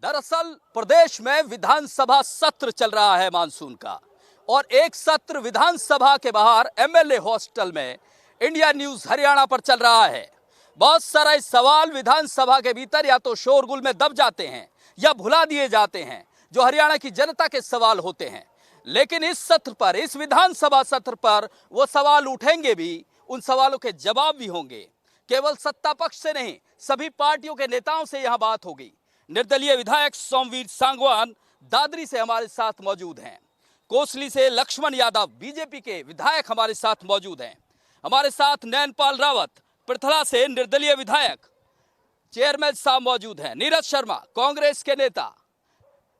दरअसल प्रदेश में विधानसभा सत्र चल रहा है मानसून का, और एक सत्र विधानसभा के बाहर एमएलए हॉस्टल में इंडिया न्यूज हरियाणा पर चल रहा है। बहुत सारे सवाल विधानसभा के भीतर या तो शोरगुल में दब जाते हैं या भुला दिए जाते हैं, जो हरियाणा की जनता के सवाल होते हैं। लेकिन इस सत्र पर, इस विधानसभा सत्र पर वो सवाल उठेंगे भी, उन सवालों के जवाब भी होंगे। केवल सत्ता पक्ष से नहीं, सभी पार्टियों के नेताओं से यहां बात होगी। निर्दलीय विधायक सोमवीर सांगवान दादरी से हमारे साथ मौजूद हैं। कोसली से लक्ष्मण यादव बीजेपी के विधायक हमारे साथ मौजूद हैं। हमारे साथ नैनपाल रावत पृथला से निर्दलीय विधायक चेयरमैन साहब मौजूद हैं। नीरज शर्मा कांग्रेस के नेता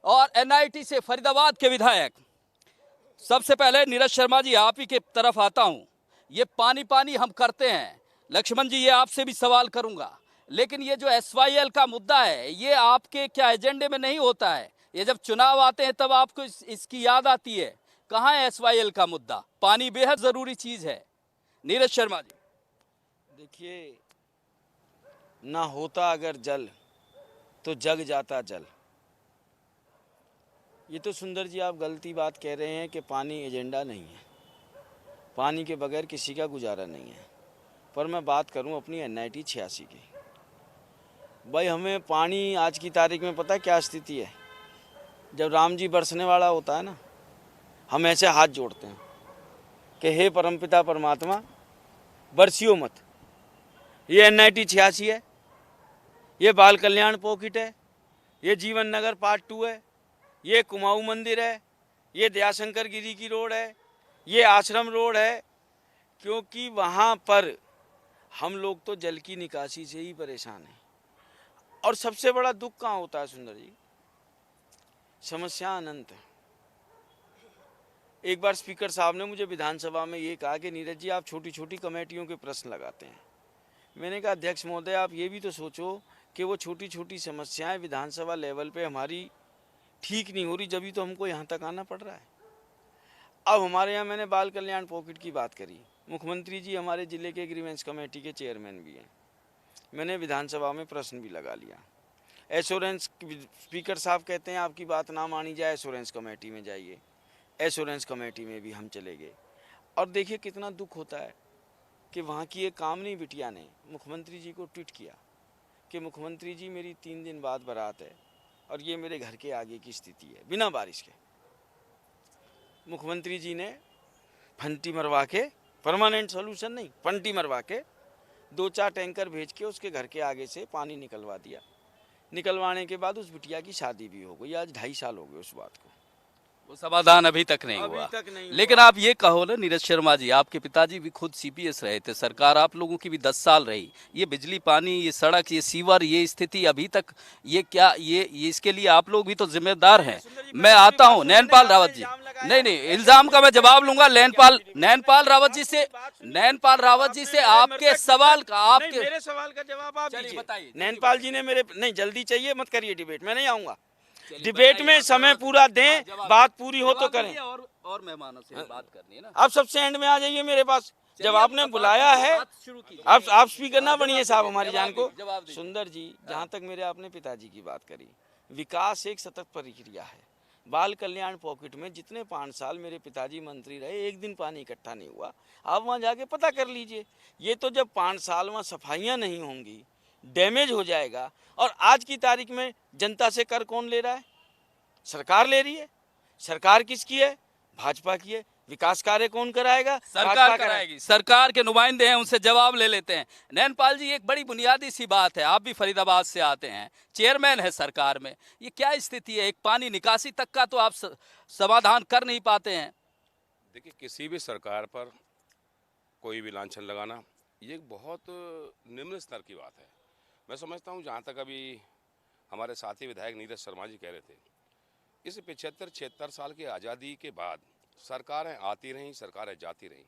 और एनआईटी से फरीदाबाद के विधायक। सबसे पहले नीरज शर्मा जी, आप ही के तरफ आता हूं। ये पानी पानी हम करते हैं, लक्ष्मण जी ये आपसे भी सवाल करूंगा, लेकिन ये जो एसवाईएल का मुद्दा है, ये आपके क्या एजेंडे में नहीं होता है? ये जब चुनाव आते हैं तब आपको इसकी याद आती है। कहाँ है एसवाईएल का मुद्दा? पानी बेहद जरूरी चीज है। नीरज शर्मा जी, देखिए, ना होता अगर जल तो जग जाता जल। ये तो सुंदर जी आप गलती बात कह रहे हैं कि पानी एजेंडा नहीं है। पानी के बगैर किसी का गुजारा नहीं है। पर मैं बात करूं अपनी एनआईटी 86 की। भाई हमें पानी आज की तारीख में पता क्या स्थिति है? जब राम जी बरसने वाला होता है ना, हम ऐसे हाथ जोड़ते हैं कि हे परमपिता परमात्मा बरसियो मत। ये एनआईटी 86 है, ये बाल कल्याण पॉकेट है, ये जीवन नगर पार्ट 2 है, ये कुमाऊं मंदिर है, ये दयाशंकर गिरी की रोड है, ये आश्रम रोड है। क्योंकि वहाँ पर हम लोग तो जल की निकासी से ही परेशान हैं। और सबसे बड़ा दुख कहाँ होता है सुंदर जी? समस्या अनंत है। एक बार स्पीकर साहब ने मुझे विधानसभा में ये कहा कि नीरज जी आप छोटी छोटी कमेटियों के प्रश्न लगाते हैं। मैंने कहा अध्यक्ष महोदय आप ये भी तो सोचो कि वो छोटी छोटी समस्याएं विधानसभा लेवल पे हमारी ठीक नहीं हो रही, जब भी तो हमको यहाँ तक आना पड़ रहा है। अब हमारे यहाँ मैंने बाल कल्याण पॉकेट की बात करी। मुख्यमंत्री जी हमारे ज़िले के ग्रीवेंस कमेटी के चेयरमैन भी हैं। मैंने विधानसभा में प्रश्न भी लगा लिया। एश्योरेंस स्पीकर साहब कहते हैं आपकी बात ना मानी जाए एश्योरेंस कमेटी में जाइए। एश्योरेंस कमेटी में भी हम चले गए। और देखिए कितना दुख होता है कि वहाँ की एक कामनी बिटिया ने मुख्यमंत्री जी को ट्वीट किया कि मुख्यमंत्री जी मेरी 3 दिन बाद बारात है और ये मेरे घर के आगे की स्थिति है, बिना बारिश के। मुख्यमंत्री जी ने फंटी मरवा के, परमानेंट सोल्यूशन नहीं, फंटी मरवा के 2-4 टैंकर भेज के उसके घर के आगे से पानी निकलवा दिया। निकलवाने के बाद उस बिटिया की शादी भी हो गई। आज 2.5 साल हो गए उस बात को। वो समाधान अभी तक नहीं हुआ। लेकिन आप ये कहो ना नीरज शर्मा जी, आपके पिताजी भी खुद सीपीएस रहे थे, सरकार आप लोगों की भी 10 साल रही। ये बिजली, पानी, ये सड़क, ये सीवर, ये स्थिति अभी तक, ये क्या, ये इसके लिए आप लोग भी तो जिम्मेदार हैं। मैं आता हूँ नैनपाल रावत जी। नहीं, इल्जाम का मैं जवाब लूंगा। नैनपाल रावत जी से आपके सवाल का, आपके मेरे सवाल का जवाब आप बताइए। नैनपाल जी ने मेरे, नहीं जल्दी चाहिए मत करिए डिबेट, मैं नहीं आऊंगा डिबेट में। समय पूरा दें, बात पूरी हो तो करें। और मेहमानों से बात करनी है ना। आप सबसे एंड में आ जाइए मेरे पास। जब आपने बुलाया है, आप स्पीकर ना बनिए साहब हमारी जान को। सुंदर जी, जहाँ तक मेरे आपने पिताजी की बात करी, विकास एक सतत प्रक्रिया है। बाल कल्याण पॉकेट में जितने 5 साल मेरे पिताजी मंत्री रहे, एक दिन पानी इकट्ठा नहीं हुआ। आप वहाँ जाके पता कर लीजिए। ये तो जब 5 साल वहाँ सफाइयाँ नहीं होंगी, डैमेज हो जाएगा। और आज की तारीख में जनता से कर कौन ले रहा है? सरकार ले रही है। सरकार किसकी है? भाजपा की है। विकास कार्य कौन कराएगा? सरकार कराएगी। सरकार के नुमाइंदे हैं, उनसे जवाब ले लेते हैं। नैनपाल जी, एक बड़ी बुनियादी सी बात है, आप भी फरीदाबाद से आते हैं, चेयरमैन है सरकार में, ये क्या स्थिति है? एक पानी निकासी तक का तो आप समाधान कर नहीं पाते हैं। देखिए, किसी भी सरकार पर कोई भी लांछन लगाना ये एक बहुत निम्न स्तर की बात है। मैं समझता हूँ, जहाँ तक अभी हमारे साथी विधायक नीरज शर्मा जी कह रहे थे, इस 75-76 साल की आज़ादी के बाद सरकारें आती रहीं, सरकारें जाती रहीं।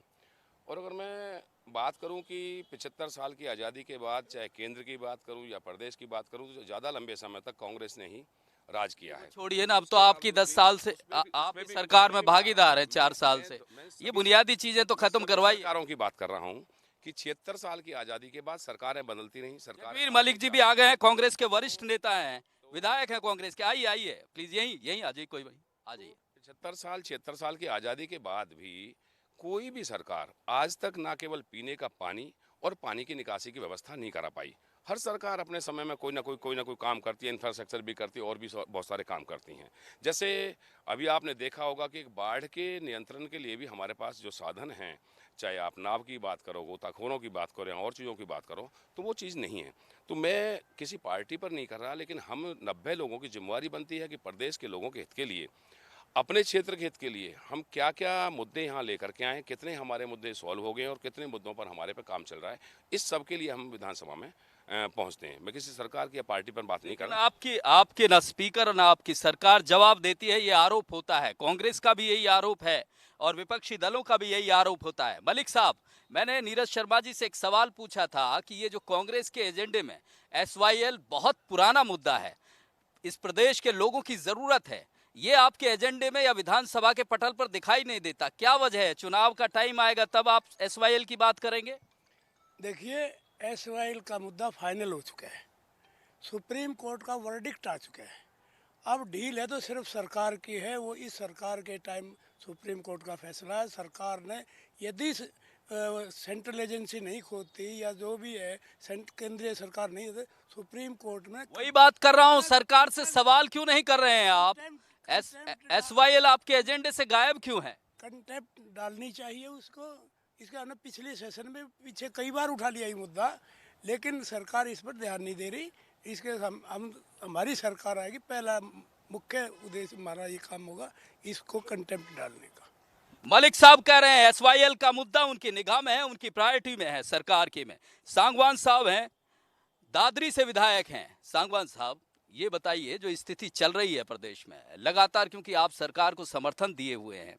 और अगर मैं बात करूं कि 75 साल की आज़ादी के बाद चाहे केंद्र की बात करूं या प्रदेश की बात करूं, तो ज़्यादा लंबे समय तक कांग्रेस ने ही राज किया है। छोड़िए ना, अब तो आपकी 10 साल से आप सरकार में भागीदार हैं, 4 साल से। ये बुनियादी चीजें तो खत्म करवाई। सरकारों की बात कर रहा हूँ कि 76 साल की आज़ादी के बाद सरकारें बदलती रहीं। सरकार वीर मलिक जी भी आ गए हैं, कांग्रेस के वरिष्ठ नेता हैं। विधायक है कांग्रेस के, आइए आइए प्लीज, यहीं यहीं आ जाइए, कोई भाई आ जाइए। 76 साल की आज़ादी के बाद भी कोई भी सरकार आज तक ना केवल पीने का पानी और पानी की निकासी की व्यवस्था नहीं करा पाई। हर सरकार अपने समय में कोई ना कोई काम करती है, इंफ्रास्ट्रक्चर भी करती है और भी बहुत सारे काम करती हैं। जैसे अभी आपने देखा होगा कि बाढ़ के नियंत्रण के लिए भी हमारे पास जो साधन हैं, चाहे आप नाव की बात करो, गोताखोरों की बात करो या और चीज़ों की बात करो, तो वो चीज़ नहीं है। तो मैं किसी पार्टी पर नहीं कर रहा, लेकिन हम 90 लोगों की जिम्मेवारी बनती है कि प्रदेश के लोगों के हित के लिए, अपने क्षेत्र के हित के लिए हम क्या क्या मुद्दे यहाँ लेकर के आए, कितने हमारे मुद्दे सॉल्व हो गए और कितने मुद्दों पर हमारे पे काम चल रहा है, इस सब के लिए हम विधानसभा में पहुंचते हैं। मैं किसी सरकार की या पार्टी पर बात नहीं कर लेकिन रहा। आपके ना स्पीकर और ना आपकी सरकार जवाब देती है, ये आरोप होता है। कांग्रेस का भी यही आरोप है और विपक्षी दलों का भी यही आरोप होता है। मलिक साहब, मैंने नीरज शर्मा जी से एक सवाल पूछा था कि ये जो कांग्रेस के एजेंडे में SYL बहुत पुराना मुद्दा है, इस प्रदेश के लोगों की जरूरत है, ये आपके एजेंडे में या विधानसभा के पटल पर दिखाई नहीं देता, क्या वजह है? चुनाव का टाइम आएगा तब आप SYL की बात करेंगे? देखिए, SYL का मुद्दा फाइनल हो चुका है, सुप्रीम कोर्ट का वर्डिक्ट आ चुका है। अब डील है तो सिर्फ सरकार की है, वो इस सरकार के टाइम सुप्रीम कोर्ट का फैसला है। सरकार ने यदि सेंट्रल एजेंसी नहीं खोदती या जो भी है केंद्रीय सरकार नहीं होती, सुप्रीम कोर्ट में वही बात कर रहा हूँ, सरकार से सवाल क्यों नहीं कर रहे हैं आप? SYL आपके एजेंडे से गायब क्यों है? कंटेम्प्ट डालनी चाहिए उसको। इसका हमने पिछले सेशन में पीछे कई बार उठा लिया ये मुद्दा, लेकिन सरकार इस पर ध्यान नहीं दे रही। इसके हम हमारी सरकार आएगी, पहला मुख्य उद्देश्य हमारा ये काम होगा, इसको कंटेम्प्ट डालने का। मलिक साहब कह रहे हैं SYL का मुद्दा उनकी निगाह में है, उनकी प्रायोरिटी में है, सरकार की में। सांगवान साहब हैं, दादरी से विधायक हैं। सांगवान साहब, ये बताइए, जो स्थिति चल रही है प्रदेश में लगातार, क्योंकि आप सरकार को समर्थन दिए हुए हैं,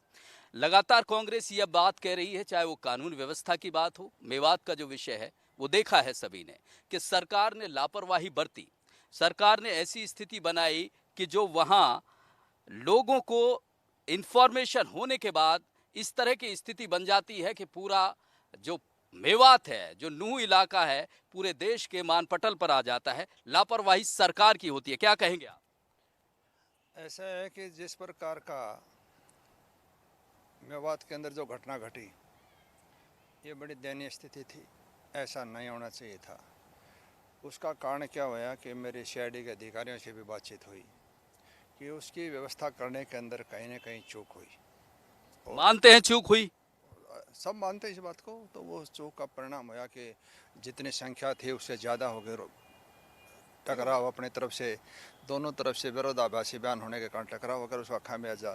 लगातार कांग्रेस ये बात कह रही है, चाहे वो कानून व्यवस्था की बात हो, मेवात का जो विषय है वो देखा है सभी ने कि सरकार ने लापरवाही बरती, सरकार ने ऐसी स्थिति बनाई कि जो वहां लोगों को इंफॉर्मेशन होने के बाद इस तरह की स्थिति बन जाती है कि पूरा जो मेवात है, जो नूह इलाका है, पूरे देश के मानपटल पर आ जाता है। लापरवाही सरकार की होती है, क्या कहेंगे आप? ऐसा है कि जिस प्रकार का मेवात के अंदर जो घटना घटी, ये बड़ी दयनीय स्थिति थी, ऐसा नहीं होना चाहिए था। उसका कारण क्या हुआ कि मेरे CID के अधिकारियों से भी बातचीत हुई कि उसकी व्यवस्था करने के अंदर कहीं ना कहीं चूक हुई। मानते हैं चूक हुई? सब मानते हैं इस बात को। तो वो चूक का परिणाम हुआ कि जितनी संख्या थी उससे ज़्यादा हो गए टकराव, अपने तरफ से दोनों तरफ से विरोधाभासी बयान होने के कारण टकराव होकर उसका खामियाजा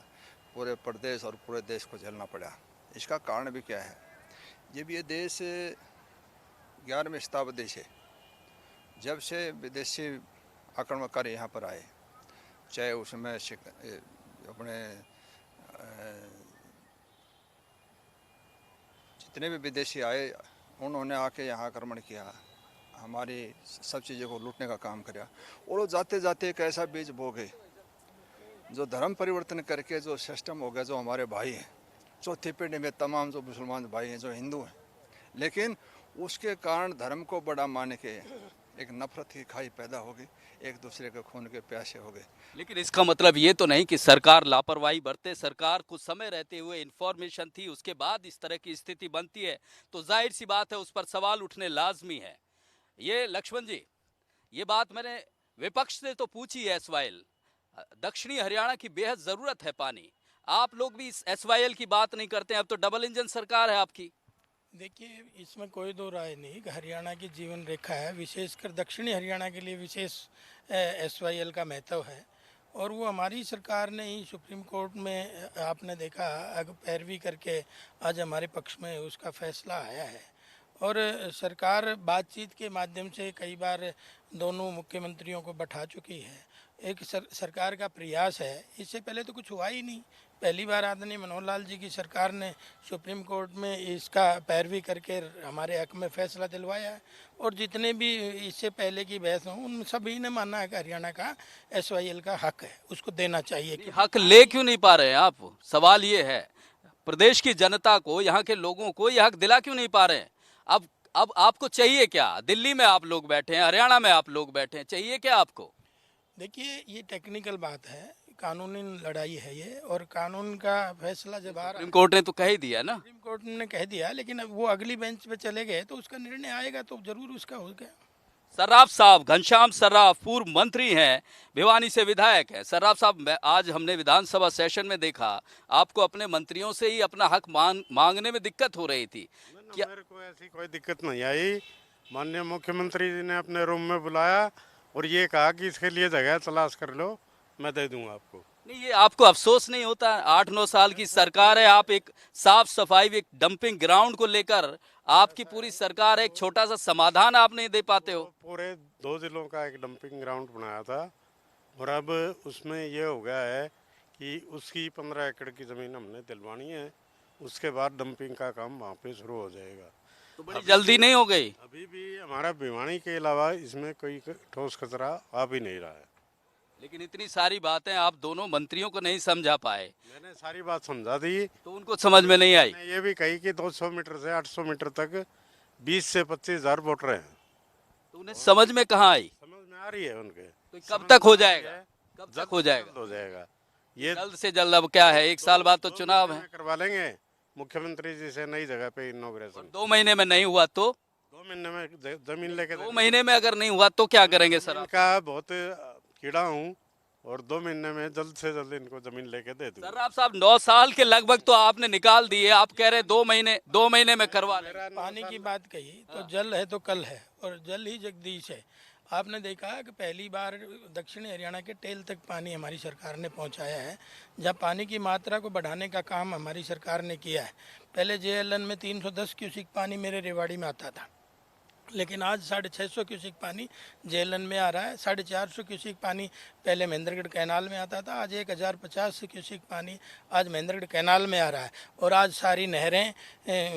पूरे प्रदेश और पूरे देश को झेलना पड़ा। इसका कारण भी क्या है, जब ये देश 11वीं शताब्दी से जब से विदेशी आक्रमणकारी यहाँ पर आए, चाहे उसमें अपने जितने भी विदेशी आए, उन्होंने आके यहाँ आक्रमण किया, हमारी सब चीज़ों को लूटने का काम किया, और जाते जाते एक ऐसा बीज बो गए जो धर्म परिवर्तन करके जो सिस्टम हो गया, जो हमारे भाई हैं, चौथी पीढ़ी में तमाम जो मुसलमान भाई हैं, जो हिंदू हैं, लेकिन उसके कारण धर्म को बड़ा मान के एक नफरत की खाई पैदा हो गई, एक दूसरे के खून के प्यासे हो गए। लेकिन इसका मतलब ये तो नहीं कि सरकार लापरवाही बरते। सरकार कुछ समय रहते हुए इंफॉर्मेशन थी, उसके बाद इस तरह की स्थिति बनती है तो जाहिर सी बात है उस पर सवाल उठने लाजमी है। ये लक्ष्मण जी, ये बात मैंने विपक्ष से तो पूछी है। SYL दक्षिणी हरियाणा की बेहद जरूरत है पानी, आप लोग भी इस SYL की बात नहीं करते हैं। अब तो डबल इंजन सरकार है आपकी। देखिए, इसमें कोई दो राय नहीं कि हरियाणा की जीवन रेखा है, विशेषकर दक्षिणी हरियाणा के लिए विशेष SYL का महत्व है, और वो हमारी सरकार ने ही सुप्रीम कोर्ट में आपने देखा पैरवी करके आज हमारे पक्ष में उसका फैसला आया है। और सरकार बातचीत के माध्यम से कई बार दोनों मुख्यमंत्रियों को बैठा चुकी है। एक सरकार का प्रयास है, इससे पहले तो कुछ हुआ ही नहीं। पहली बार आदरणीय मनोहर लाल जी की सरकार ने सुप्रीम कोर्ट में इसका पैरवी करके हमारे हक में फैसला दिलवाया है, और जितने भी इससे पहले की बहस हों उन सभी ने माना है कि हरियाणा का SYL का हक है, उसको देना चाहिए। हक ले क्यों नहीं पा रहे हैं आप? सवाल ये है, प्रदेश की जनता को, यहाँ के लोगों को ये हक दिला क्यों नहीं पा रहे हैं? अब आपको चाहिए क्या? दिल्ली में आप लोग बैठे हैं, हरियाणा में आप लोग बैठे हैं, चाहिए क्या आपको? देखिए, ये टेक्निकल बात है, कानूनी लड़ाई है ये, और कानून का फैसला जब आ रहा सुप्रीम है, कोर्ट ने तो कह ही दिया ना। सुप्रीम कोर्ट ने कह दिया, लेकिन अब वो अगली बेंच पे चले गए तो उसका निर्णय आएगा तो जरूर उसका हो गया। सर्राफ साहब, घनश्याम सर्राफ पूर्व मंत्री हैं, भिवानी से विधायक हैं। सर्राफ साहब, आज हमने विधानसभा सेशन में देखा आपको अपने मंत्रियों से ही अपना हक मांगने में दिक्कत हो रही थी। क्या मेरे को ऐसी कोई दिक्कत नहीं आई। माननीय मुख्यमंत्री जी ने अपने रूम में बुलाया और ये कहा कि इसके लिए जगह तलाश कर लो, मैं दे दूंगा आपको। नहीं, ये आपको अफसोस नहीं होता? 8-9 साल की सरकार है, आप एक साफ सफाई, एक डंपिंग ग्राउंड को लेकर आपकी पूरी सरकार है, एक छोटा सा समाधान आप नहीं दे पाते हो? पूरे 2 जिलों का एक डंपिंग ग्राउंड बनाया था और अब उसमें ये हो गया है कि उसकी 15 एकड़ की ज़मीन हमने दिलवानी है, उसके बाद डंपिंग का काम वहाँ पे शुरू हो जाएगा। तो बड़ी जल्दी नहीं हो गई? अभी भी हमारा भिवानी के अलावा इसमें कोई ठोस कचरा आ भी नहीं रहा है। लेकिन इतनी सारी बातें आप दोनों मंत्रियों को नहीं समझा पाए, मैंने सारी बात समझा दी। तो उनको समझ में नहीं आई। मैंने ये भी कही कि 200 मीटर से 800 मीटर तक 20 से 25 हजार वोटर हैं। तो उन्हें समझ में कहाँ आई? समझ में आ रही है उनके। तो कब तक हो जाएगा? कब तक हो जाएगा? हो जाएगा ये जल्द से जल्द। अब क्या है, 1 साल बाद तो चुनाव है। करवा लेंगे मुख्यमंत्री जी से नई जगह पे इनॉग्रेशन। 2 महीने में नहीं हुआ तो? 2 महीने में जमीन लेके 2 महीने में अगर नहीं हुआ तो क्या करेंगे सर आप? का बहुत कीड़ा हूँ और 2 महीने में जल्द से जल्द इनको जमीन लेके दे दूँ। सर आप साहब 9 साल के लगभग तो आपने निकाल दिए, आप कह रहे 2 महीने में करवा लेंगे। पानी की बात कही तो जल है तो कल है, और जल ही जगदीश है। आपने देखा कि पहली बार दक्षिणी हरियाणा के टेल तक पानी हमारी सरकार ने पहुंचाया है, जब पानी की मात्रा को बढ़ाने का काम हमारी सरकार ने किया है। पहले जेएलएन में 310 क्यूसिक पानी मेरे रेवाड़ी में आता था, लेकिन आज 650 क्यूसिक पानी जेएलएन में आ रहा है। 450 क्यूसिक पानी पहले महेंद्रगढ़ कैनाल में आता था, आज 1050 क्यूसिक पानी आज महेंद्रगढ़ कैनाल में आ रहा है। और आज सारी नहरें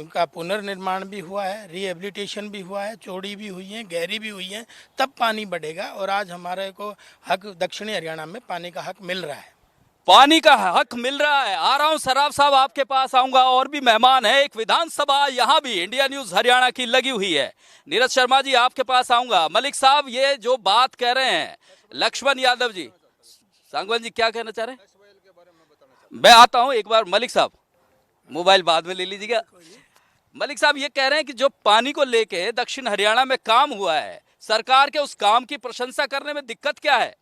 का पुनर्निर्माण भी हुआ है, रिहेबिलिटेशन भी हुआ है, चौड़ी भी हुई हैं, गहरी भी हुई हैं, तब पानी बढ़ेगा। और आज हमारे को हक, दक्षिणी हरियाणा में पानी का हक मिल रहा है। पानी का हक मिल रहा है। आ रहा हूं सराफ साहब, आपके पास आऊंगा। और भी मेहमान है, एक विधानसभा यहां भी इंडिया न्यूज हरियाणा की लगी हुई है। नीरज शर्मा जी आपके पास आऊंगा। मलिक साहब, ये जो बात कह रहे हैं लक्ष्मण यादव जी, सांगवान जी क्या कहना चाह रहे हैं? मैं आता हूं एक बार। मलिक साहब मोबाइल बाद में ले लीजिएगा। मलिक साहब ये कह रहे हैं कि जो पानी को लेके दक्षिण हरियाणा में काम हुआ है, सरकार के उस काम की प्रशंसा करने में दिक्कत क्या है?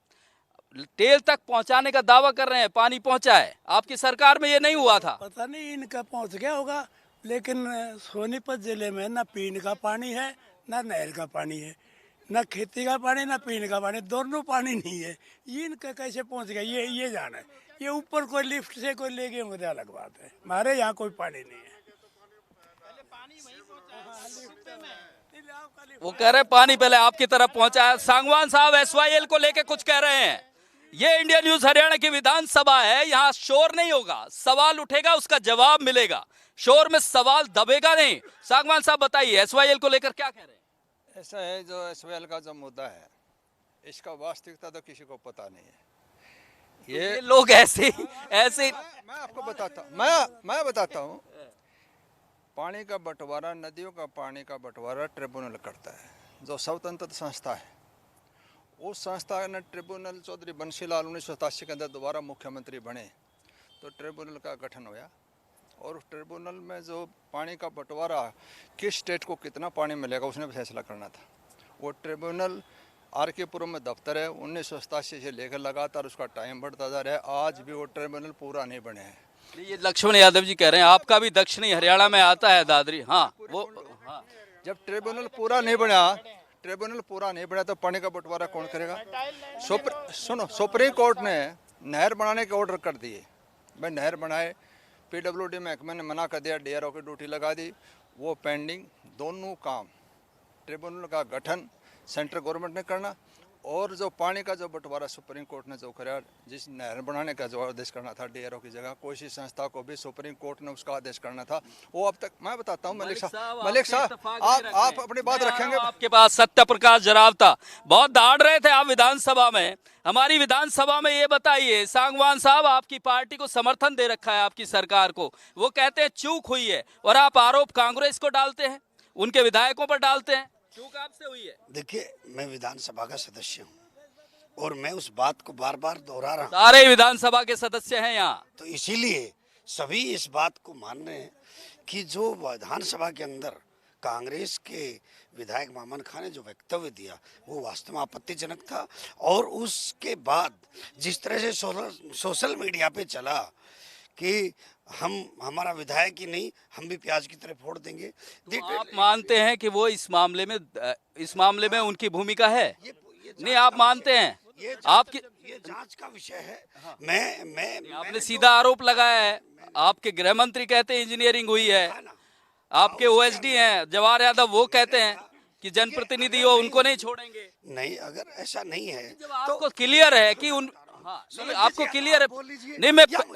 टेल तक पहुंचाने का दावा कर रहे हैं, पानी पहुंचा है, आपकी सरकार में ये नहीं हुआ था। पता नहीं इनका पहुंच गया होगा, लेकिन सोनीपत जिले में ना पीने का पानी है, ना नहर का पानी है, ना खेती का पानी, ना पीने का पानी, दोनों पानी नहीं है। ये इनका कैसे पहुंच गया ये जाना है। ये ऊपर कोई लिफ्ट से कोई ले गए होंगे, अलग बात है। हमारे यहाँ कोई पानी नहीं है। वो कह रहे पानी पहले आपकी तरफ पहुंचा है। सांगवान साहब एसवाईएल को लेके कुछ कह रहे हैं। ये इंडिया न्यूज हरियाणा की विधानसभा है, यहाँ शोर नहीं होगा, सवाल उठेगा उसका जवाब मिलेगा, शोर में सवाल दबेगा नहीं। सांगवान साहब बताइए एसवाईएल को लेकर क्या कह रहे हैं? ऐसा है, जो एसवाईएल का जो मुद्दा है, इसका वास्तविकता तो किसी को पता नहीं है। ये लोग ऐसे मैं आपको बताता हूँ, मैं बताता हूँ। पानी का बंटवारा, नदियों का पानी का बंटवारा ट्रिब्यूनल करता है, जो स्वतंत्र संस्था है। उस संस्था ने ट्रिब्यूनल, चौधरी बंशीलाल 1987 के अंदर दोबारा मुख्यमंत्री बने तो ट्रिब्यूनल का गठन हुआ, और ट्रिब्यूनल में जो पानी का बंटवारा, किस स्टेट को कितना पानी मिलेगा, उसने फैसला करना था। वो ट्रिब्यूनल RK पुरम में दफ्तर है, 1987 से लेकर लगातार उसका टाइम बढ़ता जा रहा है। आज भी वो ट्रिब्यूनल पूरा नहीं बने हैं। ये लक्ष्मण यादव जी कह रहे हैं आपका भी दक्षिणी हरियाणा में आता है दादरी। हाँ वो हाँ। जब ट्रिब्यूनल पूरा नहीं बना तो पानी का बंटवारा कौन करेगा? सुप्रीम कोर्ट ने नहर बनाने के ऑर्डर कर दिए, भाई नहर बनाए। PWD महकमे ने मना कर दिया, DRO की ड्यूटी लगा दी, वो पेंडिंग। दोनों काम, ट्रिब्यूनल का गठन सेंट्रल गवर्नमेंट ने करना, और जो पानी का जो बंटवारा सुप्रीम कोर्ट ने जो कराया, जिस नहर बनाने का जो आदेश करना था DRO की जगह, कोई सी संस्था को भी सुप्रीम कोर्ट ने उसका आदेश करना था, वो अब तक। मैं बताता हूँ मलिक साहब आप अपनी बात रखेंगे। आपके पास सत्य प्रकाश जरावता बहुत दाड़ रहे थे आप विधानसभा में, हमारी विधानसभा में। ये बताइए सांगवान साहब, आपकी पार्टी को समर्थन दे रखा है आपकी सरकार को, वो कहते हैं चूक हुई है, और आप आरोप कांग्रेस को डालते हैं, उनके विधायकों पर डालते हैं। चूक आपसे हुई है। देखिए, मैं विधानसभा का सदस्य हूँ, और मैं उस बात को बार बार दोहरा रहा हूँ। सारे विधानसभा के सदस्य हैं यहाँ। तो इसीलिए सभी इस बात को मान रहे हैं कि जो विधानसभा के अंदर कांग्रेस के विधायक मामन खां ने जो वक्तव्य दिया वो वास्तव में आपत्तिजनक था। और उसके बाद जिस तरह से सोशल मीडिया पे चला कि हमारा विधायक ही नहीं, हम भी प्याज की तरह फोड़ देंगे। तो आप मानते हैं कि वो इस मामले में उनकी भूमिका है? नहीं, आप मानते हैं? आपकी ये जांच का विषय है। मैं आपने सीधा आरोप लगाया है। आपके गृह मंत्री कहते हैं इंजीनियरिंग हुई है, आपके ओएसडी हैं जवाहर यादव, वो कहते हैं कि जनप्रतिनिधि हो उनको नहीं छोड़ेंगे। नहीं, अगर ऐसा नहीं है जब आपको क्लियर है कि उन हाँ, नहीं, आपको क्लियर है।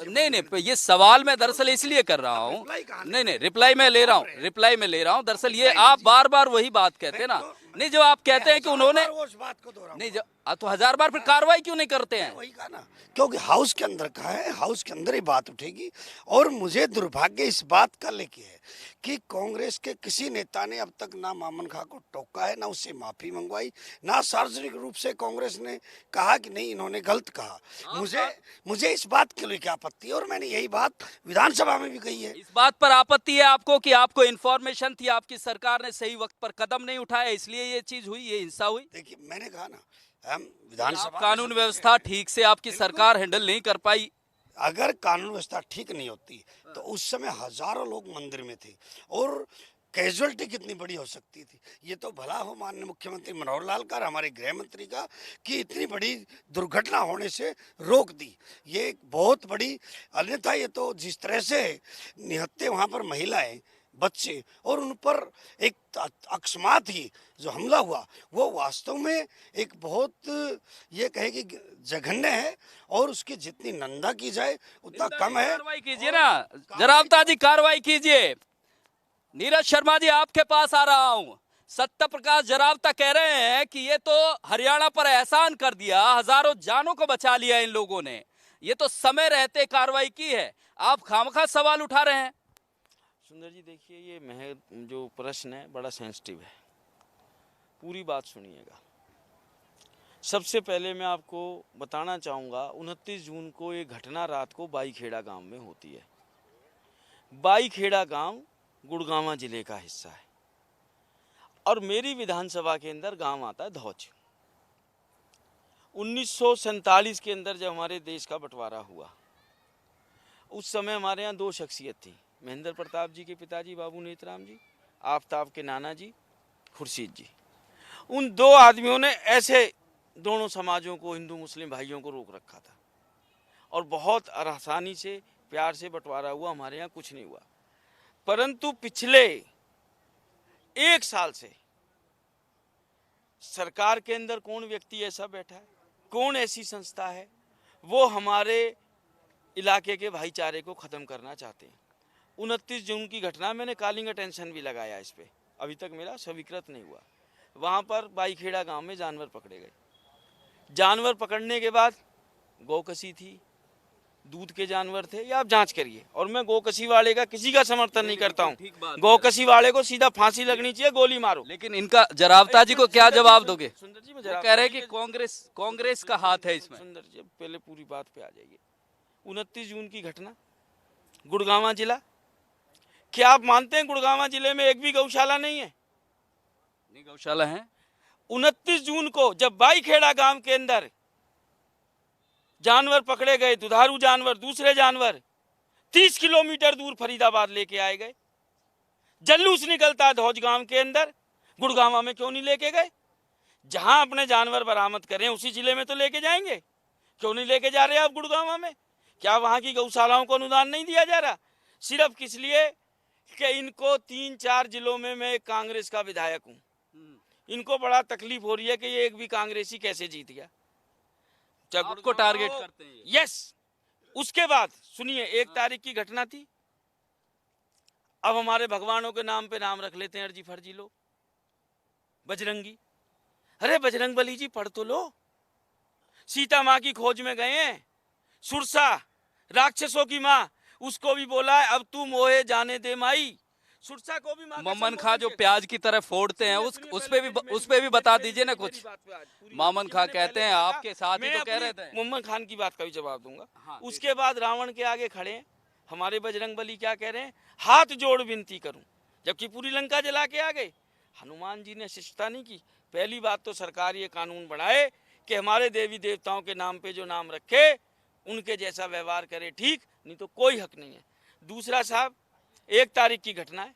नहीं, ये सवाल मैं दरअसल इसलिए कर रहा हूँ। नहीं, रिप्लाई मैं ले रहा हूँ। दरअसल ये आप बार बार वही बात कहते हैं ना। नहीं, जो आप कहते हैं कि उन्होंने उस बात को दोहराऊं। नहीं, तो 1000 बार फिर कार्रवाई क्यों नहीं करते हैं? वही कहा ना, क्योंकि हाउस के अंदर का है, हाउस के अंदर ही बात उठेगी। और मुझे दुर्भाग्य इस बात का लेके है कि कांग्रेस के किसी नेता ने अब तक ना मामन खां को टोका है, ना उससे माफी मंगवाई, ना सार्वजनिक रूप से कांग्रेस ने कहा कि नहीं इन्होंने गलत कहा। मुझे इस बात के लिए क्या आपत्ति है, और मैंने यही बात विधानसभा में भी कही है। इस बात पर आपत्ति है आपको कि आपको इन्फॉर्मेशन थी, आपकी सरकार ने सही वक्त पर कदम नहीं उठाया, इसलिए ये चीज हुई, ये हिंसा हुई। देखिए, मैंने कहा ना, हम विधानसभा कानून व्यवस्था ठीक से आपकी सरकार हैंडल नहीं कर पाई। अगर कानून व्यवस्था ठीक नहीं होती तो उस समय हजारों लोग मंदिर में थे और कैजुअलिटी कितनी बड़ी हो सकती थी। ये तो भला हो माननीय मुख्यमंत्री मनोहर लाल का, हमारे गृह मंत्री का, कि इतनी बड़ी दुर्घटना होने से रोक दी। ये एक बहुत बड़ी, अन्यथा ये तो जिस तरह से निहत्थे वहाँ पर महिलाएं, बच्चे और उन पर एक अकस्मात ही जो हमला हुआ वो वास्तव में एक बहुत ये कहे कि जघन्य है, और उसकी जितनी निंदा की जाए उतना कम है। कार्रवाई कीजिए ना, जरावता जी, कार्रवाई कीजिए। नीरज शर्मा जी, आपके पास आ रहा हूं। सत्य प्रकाश जरावता कह रहे हैं कि ये तो हरियाणा पर एहसान कर दिया, हजारों जानों को बचा लिया इन लोगों ने, ये तो समय रहते कार्रवाई की है, आप खामखा सवाल उठा रहे हैं। सुंदर जी, देखिए, ये जो प्रश्न है बड़ा सेंसिटिव है, पूरी बात सुनिएगा। सबसे पहले मैं आपको बताना चाहूँगा, 29 जून को ये घटना रात को बाईखेड़ा गांव में होती है। बाईखेड़ा गांव गुड़गांवा जिले का हिस्सा है और मेरी विधानसभा के अंदर गांव आता है धौज। 1947 के अंदर जब हमारे देश का बंटवारा हुआ, उस समय हमारे यहाँ दो शख्सियत थी, महेंद्र प्रताप जी के पिताजी बाबू नेतराम जी, आफ्ताब के नाना जी खुर्शीद जी। उन दो आदमियों ने ऐसे दोनों समाजों को, हिंदू मुस्लिम भाइयों को रोक रखा था और बहुत आसानी से प्यार से बंटवारा हुआ, हमारे यहाँ कुछ नहीं हुआ। परंतु पिछले 1 साल से सरकार के अंदर कौन व्यक्ति ऐसा बैठा है, कौन ऐसी संस्था है, वो हमारे इलाके के भाईचारे को ख़त्म करना चाहते हैं। 29 जून की घटना, मैंने कॉलिंग अटेंशन भी लगाया इस पर, अभी तक मेरा स्वीकृत नहीं हुआ। वहाँ पर बाईखेड़ा गांव में जानवर पकड़े गए। जानवर पकड़ने के बाद गौकसी थी, दूध के जानवर थे, या आप जांच करिए। और मैं गौकसी वाले का किसी का समर्थन नहीं करता हूँ, गौकसी वाले को सीधा फांसी लगनी चाहिए, गोली मारो। लेकिन इनका जरावता जी को क्या जवाब दोगे? सुंदर जी, मैं कह रहे हैं कि कांग्रेस का हाथ है इसमें। सुंदर जी, पहले पूरी बात पे आ जाइए। 29 जून की घटना, गुड़गांवा जिला। क्या आप मानते हैं गुड़गांवा जिले में एक भी गौशाला नहीं है? नहीं, गौशाला है। 29 जून को जब बाईखेड़ा गांव के अंदर जानवर पकड़े गए, दुधारू जानवर, दूसरे जानवर 30 किलोमीटर दूर फरीदाबाद लेके आए गए। जल्लूस निकलता है धौज गांव के अंदर, गुड़गांवा में क्यों नहीं लेके गए? जहां अपने जानवर बरामद करें उसी जिले में तो लेके जाएंगे, क्यों नहीं लेके जा रहे आप गुड़गांवा में? क्या वहां की गौशालाओं को अनुदान नहीं दिया जा रहा? सिर्फ किस लिए कि इनको 3-4 जिलों में मैं कांग्रेस का विधायक हूं, इनको बड़ा तकलीफ हो रही है कि ये एक भी कांग्रेसी कैसे जीत गया। आपको टारगेट करते हैं। यस। उसके बाद सुनिए, 1 तारीख की घटना थी। अब हमारे भगवानों के नाम पे नाम रख लेते हैं अर्जी फर्जी लोग, बजरंगी। अरे बजरंग बली जी पढ़ तो लो, सीता माँ की खोज में गए हैं, सुरसा राक्षसों की माँ, उसको भी बोला है अब तू मोहे जाने दे माई, सुरसा को भी माँ का ममन संबोधन खां जो किया। प्याज की तरह फोड़ते हैं सुनिए, उस सुनिए, उस पे भी बता मेरी- दीजिए ना मेरी कुछ। बात पे आज पूरी मामन बात- खां मैंने कहते पहले हैं कहा, आपके साथ ही मैं तो कह रहे अपनी थे। मोहम्मद खान की बात का भी जवाब दूंगा। हाँ, उसके बाद रावण के आगे खड़े हैं, हमारे बजरंग बली क्या कह रहे हैं, हाथ जोड़ विनती करूं, जबकि पूरी लंका जला के आ गए। हनुमान जी ने शिष्टता नहीं की। पहली बात तो सरकार ये कानून बनाए कि हमारे देवी देवताओं के नाम पे जो नाम रखे उनके जैसा व्यवहार करे, ठीक, नहीं तो कोई हक नहीं है। दूसरा साहब, 1 तारीख की घटना है,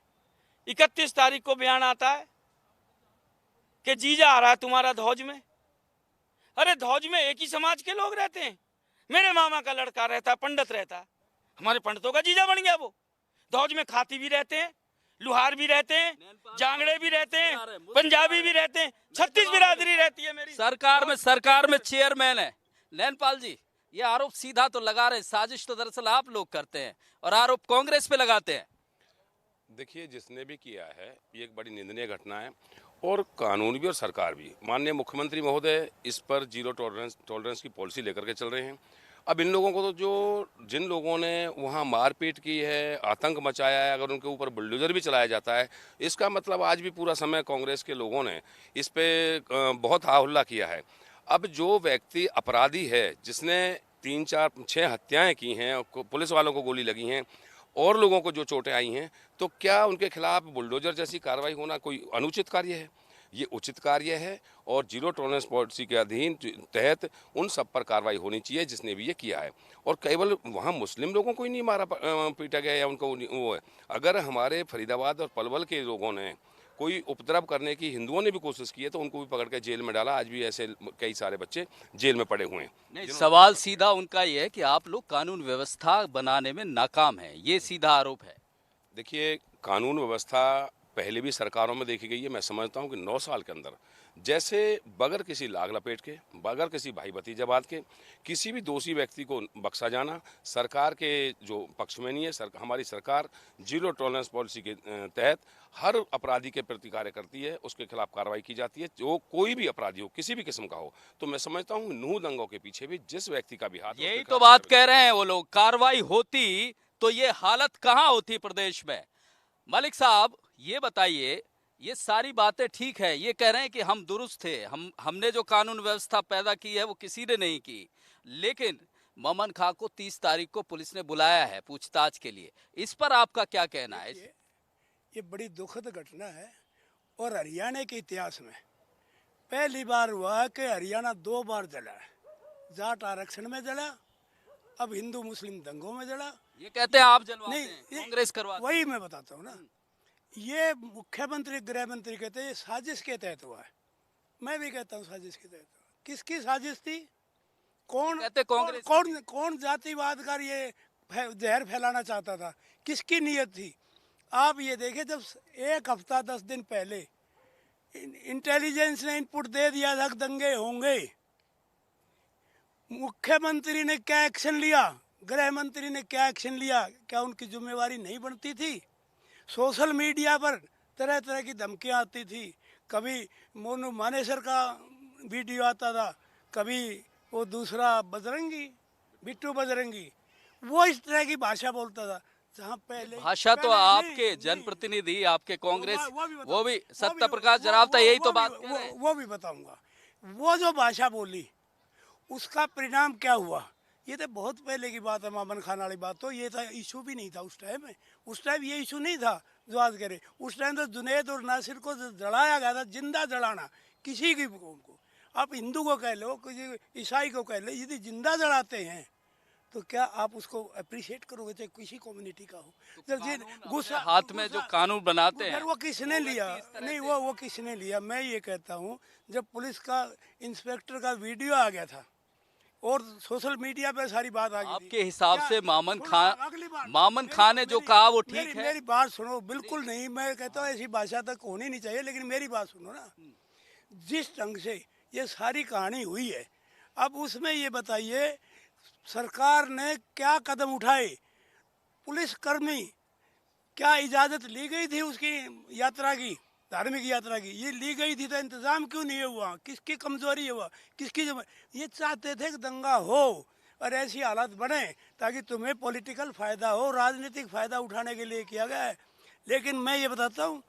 31 तारीख को बयान आता है कि जीजा आ रहा है तुम्हारा धौज में। अरे धौज में एक ही समाज के लोग रहते हैं। मेरे मामा का लड़का रहता है, पंडित रहता है, हमारे पंडितों का जीजा बन गया वो। धौज में खाती भी रहते हैं, लुहार भी रहते हैं, जांगड़े भी रहते हैं, पंजाबी भी रहते हैं, 36 बिरादरी रहती है मेरी। सरकार में चेयरमैन है। नैनपाल जी, ये आरोप सीधा तो लगा रहे हैं, साजिश तो दरअसल आप लोग करते हैं और आरोप कांग्रेस पे लगाते हैं। देखिए, जिसने भी किया है ये एक बड़ी निंदनीय घटना है, और कानून भी और सरकार भी। माननीय मुख्यमंत्री महोदय इस पर जीरो टॉलरेंस की पॉलिसी लेकर के चल रहे हैं। अब इन लोगों को तो जिन लोगों ने वहाँ मारपीट की है, आतंक मचाया है, अगर उनके ऊपर बुलडोजर भी चलाया जाता है, इसका मतलब आज भी पूरा समय कांग्रेस के लोगों ने इस पे बहुत हा हुल्ला किया है। अब जो व्यक्ति अपराधी है, जिसने 3, 4, 6 हत्याएं की हैं, पुलिस वालों को गोली लगी हैं और लोगों को जो चोटें आई हैं, तो क्या उनके खिलाफ बुलडोजर जैसी कार्रवाई होना कोई अनुचित कार्य है? ये उचित कार्य है, और जीरो टॉलरेंस पॉलिसी के अधीन तहत उन सब पर कार्रवाई होनी चाहिए जिसने भी ये किया है। और केवल वहाँ मुस्लिम लोगों को ही नहीं मारा पीटा गया या उनको वो है। अगर हमारे फरीदाबाद और पलवल के लोगों ने कोई उपद्रव करने की हिंदुओं ने भी कोशिश की है तो उनको भी पकड़ के जेल में डाला। आज भी ऐसे कई सारे बच्चे जेल में पड़े हुए हैं। नहीं, सवाल सीधा उनका ये है कि आप लोग कानून व्यवस्था बनाने में नाकाम हैं, ये सीधा आरोप है। देखिए, कानून व्यवस्था पहले भी सरकारों में देखी गई है। मैं समझता हूँ कि 9 साल के अंदर जैसे बगैर किसी लाग लपेट के, बगैर किसी भाई भतीजावाद के किसी भी दोषी व्यक्ति को बख्शा जाना सरकार के जो पक्ष में नहीं है। हमारी सरकार जीरो टॉलरेंस पॉलिसी के तहत हर अपराधी के प्रति कार्य करती है, उसके खिलाफ कार्रवाई की जाती है, जो कोई भी अपराधी हो, किसी भी किस्म का हो। तो मैं समझता हूँ नूह दंगों के पीछे भी जिस व्यक्ति का भी हाथ, यही तो बात कह रहे हैं वो लोग। कार्रवाई होती तो ये हालत कहाँ होती प्रदेश में। मलिक साहब, ये बताइए, ये सारी बातें ठीक है, ये कह रहे हैं कि हम दुरुस्त थे, हमने जो कानून व्यवस्था पैदा की है वो किसी ने नहीं की, लेकिन ममन खां को 30 तारीख को पुलिस ने बुलाया है पूछताछ के लिए। इस पर आपका क्या कहना है? ये बड़ी दुखद घटना है और हरियाणा के इतिहास में पहली बार हुआ है कि हरियाणा 2 बार जला है। जाट आरक्षण में जला, अब हिंदू मुस्लिम दंगों में जला। ये कहते हैं आप जलवाते नहीं, हैं, ये- कांग्रेस करवाती है। वही मैं बताता हूँ ना, ये मुख्यमंत्री गृह मंत्री कहते हैं ये साजिश के तहत हुआ है। मैं भी कहता हूँ साजिश के तहत हुआ। किसकी साजिश थी? कौन कहते कांग्रेस कौन कौन जातिवाद का ये जहर फैलाना चाहता था? किसकी नीयत थी? आप ये देखिए, जब 1 हफ्ता 10 दिन पहले इंटेलिजेंस ने इनपुट दे दिया था कि दंगे होंगे, मुख्यमंत्री ने क्या एक्शन लिया, गृह मंत्री ने क्या एक्शन लिया? क्या उनकी जिम्मेवारी नहीं बनती थी? सोशल मीडिया पर तरह तरह की धमकियां आती थी। कभी मोनू मानेसर का वीडियो आता था, कभी वो दूसरा बजरंगी, बिट्टू बजरंगी, वो इस तरह की भाषा बोलता था। जहाँ पहले भाषा तो पहले- आपके नहीं, जनप्रतिनिधि, आपके कांग्रेस, बताऊं- वो भी वो सत्ता भी- प्रकाश वो- जरावता वो- यही तो वो बात भी- कह रहे हैं। वो भी बताऊंगा। वो जो भाषा बोली उसका परिणाम क्या हुआ? ये तो बहुत पहले की बात है, मामन खान वाली बात। तो ये था, इशू भी नहीं था उस टाइम में। उस टाइम ये इशू नहीं था जो आज करे। उस टाइम तो जुनैद और नासिर को जलाया गया था, जिंदा जलाना किसी की को। आप हिंदू को कह लो, किसी ईसाई को कह लो, यदि जिंदा जलाते हैं तो क्या आप उसको अप्रिशिएट करोगे? चाहे किसी कम्युनिटी का हो। जब गुस्सा हाथ में जो कानून बनाते हैं, फिर वो किसने लिया? नहीं, वो किसने लिया? मैं ये कहता हूँ, जब पुलिस का इंस्पेक्टर का वीडियो आ गया था और सोशल मीडिया पे सारी बात आ गई थी, आपके हिसाब क्या- से मामन सुनो, खां, अगली बात, मामन खां ने जो कहा वो ठीक है? मेरी बात सुनो। बिल्कुल नहीं, मैं कहता हूँ ऐसी भाषा तक होनी नहीं चाहिए, लेकिन मेरी बात सुनो ना। जिस ढंग से ये सारी कहानी हुई है, अब उसमें ये बताइए सरकार ने क्या कदम उठाए? पुलिसकर्मी, क्या इजाज़त ली गई थी उसकी यात्रा की, धार्मिक यात्रा की? ये ली गई थी तो इंतज़ाम क्यों नहीं हुआ? किसकी कमजोरी हुआ? किसकी ये चाहते थे कि दंगा हो और ऐसी हालत बने ताकि तुम्हें पॉलिटिकल फ़ायदा हो, राजनीतिक फ़ायदा उठाने के लिए किया गया है। लेकिन मैं ये बताता हूँ,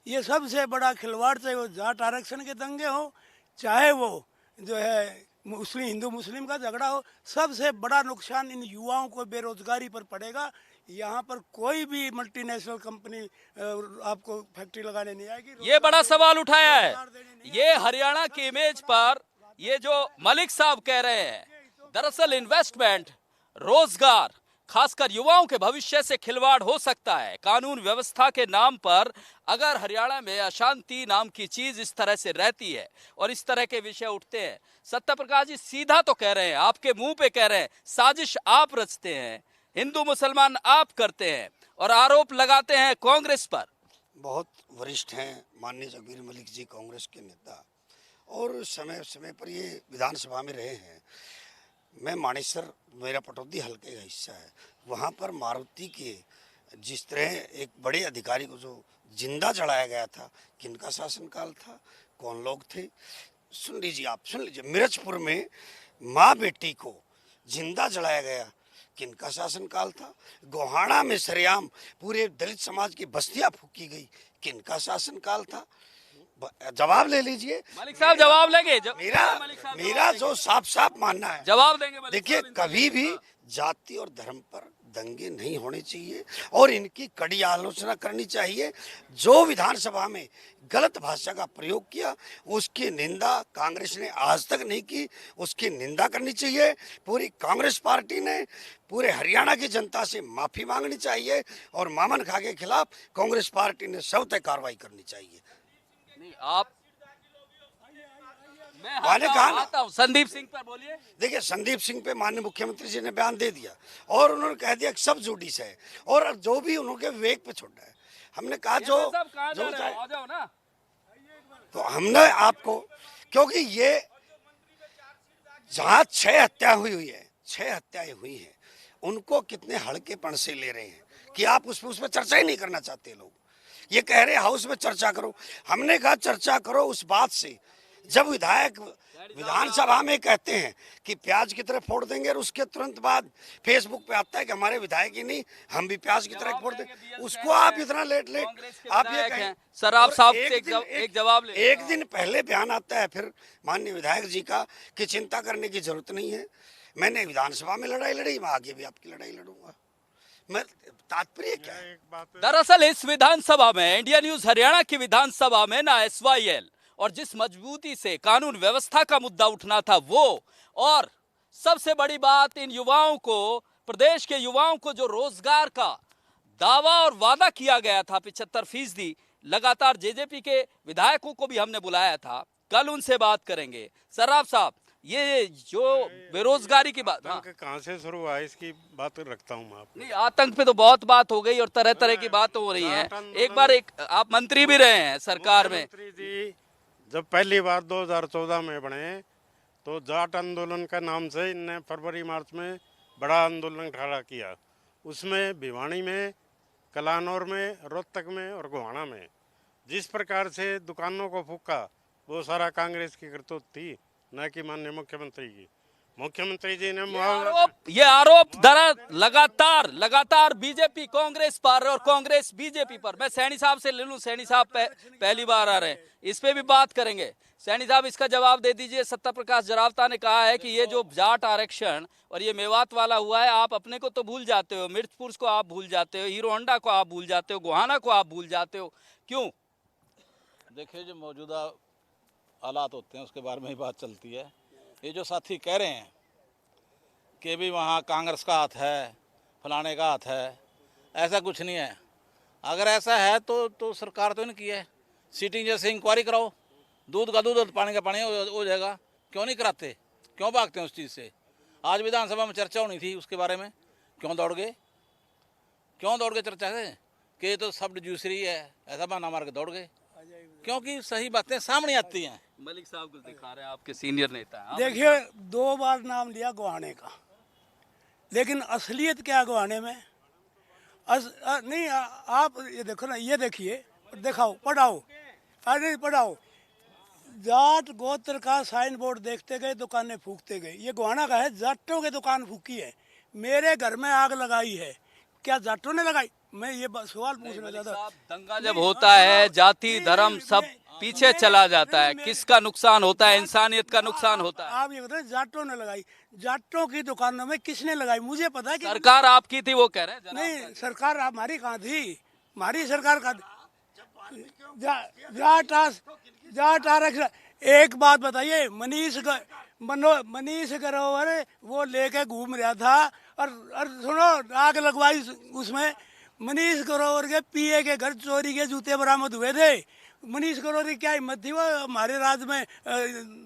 ये सबसे बड़ा खिलवाड़, चाहे वो जाट आरक्षण के दंगे हो, चाहे वो जो है मुस्लिम हिंदू मुस्लिम का झगड़ा हो, सबसे बड़ा नुकसान इन युवाओं को बेरोजगारी पर पड़ेगा। यहाँ पर कोई भी मल्टीनेशनल कंपनी आपको फैक्ट्री लगाने नहीं आएगी। ये बड़ा सवाल उठाया है। ये हरियाणा की इमेज पर ये जो मलिक साहब कह रहे हैं, दरअसल इन्वेस्टमेंट, रोजगार, खासकर युवाओं के भविष्य से खिलवाड़ हो सकता है। कानून व्यवस्था के नाम पर अगर हरियाणा में अशांति नाम की चीज इस तरह से रहती है और इस तरह के विषय उठते हैं, सत्य प्रकाश जी सीधा तो कह रहे हैं, आपके मुंह पे कह रहे हैं, साजिश आप रचते हैं, हिंदू मुसलमान आप करते हैं और आरोप लगाते हैं कांग्रेस पर। बहुत वरिष्ठ हैं माननीय जगबीर मलिक जी, कांग्रेस के नेता, और समय समय पर ये विधानसभा में रहे हैं। मैं मानेसर, मेरा पटौदी हल्के का हिस्सा है, वहाँ पर मारुति के जिस तरह एक बड़े अधिकारी को जो जिंदा जलाया गया था, किनका शासनकाल था, कौन लोग थे, सुन लीजिए आप, सुन लीजिए। मिर्चपुर में माँ बेटी को जिंदा जलाया गया, किनका शासनकाल था। गोहाना में सरेआम पूरे दलित समाज की बस्तियां फूकी गई, किनका शासनकाल था। जवाब ले लीजिए। मलिक साहब जवाब लेंगे। मेरा जो साफ साफ मानना है, जवाब देंगे। देखिए, कभी भी जाति और धर्म पर दंगे नहीं होने चाहिए और इनकी कड़ी आलोचना करनी चाहिए। जो विधानसभा में गलत भाषा का प्रयोग किया, उसकी निंदा कांग्रेस ने आज तक नहीं की, उसकी निंदा करनी चाहिए। पूरी कांग्रेस पार्टी ने पूरे हरियाणा की जनता से माफी मांगनी चाहिए और मामन खां के खिलाफ कांग्रेस पार्टी ने सख्त कार्रवाई करनी चाहिए। नहीं, आप मैंने कहा संदीप सिंह पर बोलिए। देखिए, संदीप सिंह पे माननीय मुख्यमंत्री जी ने बयान दे दिया और उन्होंने कह दिया कि सब जुडिस है और जो भी उन्होंने विवेक पे छोड़ा है। हमने कहा जो ना, तो हमने आपको, क्योंकि ये जहाँ 6 हत्या हुई है, 6 हत्याएं हुई हैं, उनको कितने हल्केपन से ले रहे हैं कि आप उस पर चर्चा ही नहीं करना चाहते। लोग ये कह रहे हाउस में चर्चा करो। हमने कहा चर्चा करो उस बात से जब विधायक विधानसभा में कहते हैं कि प्याज की तरह फोड़ देंगे और उसके तुरंत बाद फेसबुक पे आता है कि हमारे विधायक ही नहीं, हम भी प्याज की तरह फोड़ देंगे। उसको आप इतना लेट आप ये कहें। सर, आप साहब से एक जवाब ले। एक दिन पहले बयान आता है फिर माननीय विधायक जी का कि चिंता करने की जरूरत नहीं है। मैंने विधानसभा में लड़ाई लड़ी, मैं आगे भी आपकी लड़ाई लड़ूंगा। मैं तात्पर्य क्या है? दरअसल इस विधानसभा में, इंडिया न्यूज हरियाणा की विधानसभा में ना SYL और जिस मजबूती से कानून व्यवस्था का मुद्दा उठना था वो, और सबसे बड़ी बात इन युवाओं को, प्रदेश के युवाओं को जो रोजगार का दावा और वादा किया गया था 75%, लगातार जेजेपी के विधायकों को भी हमने बुलाया था, कल उनसे बात करेंगे। सराफ साहब, ये जो बेरोजगारी की बात, हाँ, कहाँ से शुरू हुआ इसकी बात रखता हूँ मैं। नहीं, आतंक पे तो बहुत बात हो गई और तरह तरह की बात हो रही है। एक बार आप मंत्री भी रहे हैं सरकार में। मंत्री जी जब पहली बार 2014 में बने तो जाट आंदोलन का नाम से इनने फरवरी मार्च में बड़ा आंदोलन खड़ा किया। उसमें भिवानी में, कलानौर में, रोहतक में और गोहाना में जिस प्रकार से दुकानों को फूका, वो सारा कांग्रेस की करतूत थी, न कि माननीय मुख्यमंत्री की। मुख्यमंत्री जी ने ये आरोप लगातार बीजेपी कांग्रेस पर और कांग्रेस बीजेपी पर। मैं सैनी साहब से ले लूं, सैनी साहब पहली बार आ रहे हैं, इस पे भी बात करेंगे। सैनी साहब, इसका जवाब दे दीजिए। सत्ता प्रकाश जरावता ने कहा है कि ये जो जाट आरक्षण और ये मेवात वाला हुआ है, आप अपने को तो भूल जाते हो, मिर्चपुर को आप भूल जाते हो, हीरो होंडा को आप भूल जाते हो, गोहाना को आप भूल जाते हो, क्यों? देखिए, जो मौजूदा हालात होते हैं उसके बारे में ही बात चलती है। ये जो साथी कह रहे हैं कि भी वहाँ कांग्रेस का हाथ है, फलाने का हाथ है, ऐसा कुछ नहीं है। अगर ऐसा है तो सरकार तो इनकी है। सीटिंग जैसे इंक्वायरी कराओ, दूध का दूध और पानी का पानी हो जाएगा। क्यों नहीं कराते? क्यों भागते हैं उस चीज़ से? आज विधानसभा में चर्चा होनी थी उसके बारे में, क्यों दौड़ गए? क्यों दौड़ गए चर्चा से कि ये तो सब जूसरी है, ऐसा बहाना मार के दौड़ गए? क्योंकि सही बातें सामने आती हैं। मलिक साहब कुछ दिखा रहे हैं, आपके सीनियर नेता हैं। देखिए, 2 बार नाम लिया गोहाने का, लेकिन असलियत क्या गोहाने में? नहीं, आप ये देखो ना, ये देखिए, दिखाओ, पढ़ाओ, अरे पढ़ाओ। जाट गोत्र का साइन बोर्ड देखते गए, दुकानें फूकते गए। ये गोहाना का है, जाटों की दुकान फूकी है। मेरे घर में आग लगाई है, क्या जाटों ने लगाई? मैं ये सवाल पूछना चाहता हूँ। दंगा जब होता है जाति धर्म सब पीछे चला जाता है, किसका नुकसान होता है? इंसानियत का नुकसान होता है। आप ये बताएं, जाटों ने लगाई, जाटों की दुकानों में किसने लगाई? मुझे पता है कि सरकार आपकी थी वो कह रहे हैं जनाब। नहीं, सरकार हमारी कहाँ थी? हमारी सरकार का जाट आरक्षण। एक बात बताइए, मनीष ग्रोवर वो लेके घूम रहा था और सुनो, आग लगवाई उसमें। मनीष ग्रोवर के पीए के घर चोरी के जूते बरामद हुए थे। मनीष ग्रोवर की क्या हिम्मत थी, वो हमारे राज्य में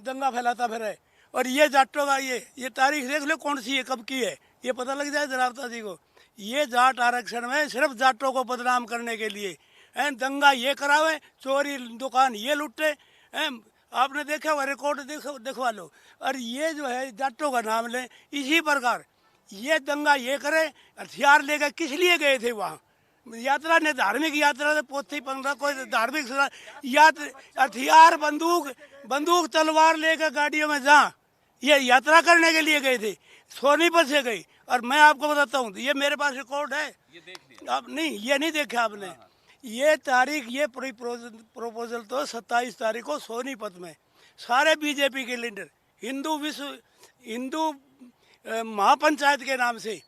दंगा फैलाता फिरे। और ये जाटों का ये तारीख देख लो कौन सी है, कब की है, ये पता लग जाए जरावता जी को। ये जाट आरक्षण में सिर्फ जाटों को बदनाम करने के लिए हैं, दंगा ये करावे, चोरी दुकान ये लुटे हैं। आपने देखा हुआ रिकॉर्ड दिखवा लो। और ये जो है जाटों का नाम ले, इसी प्रकार ये दंगा ये करे। हथियार लेकर किस लिए गए थे वहाँ? यात्रा ने, धार्मिक यात्रा से पोथी पंगड़ा कोई धार्मिक हथियार बंदूक तलवार लेकर गाड़ियों में जा, ये यात्रा करने के लिए गए थे। सोनीपत से गई। और मैं आपको बताता हूँ, ये मेरे पास रिकॉर्ड है, आप नहीं, ये नहीं देखा आपने। ये तारीख, ये प्रपोजल तो 27 तारीख को सोनीपत में सारे बीजेपी के लीडर, हिंदू महापंचायत के नाम से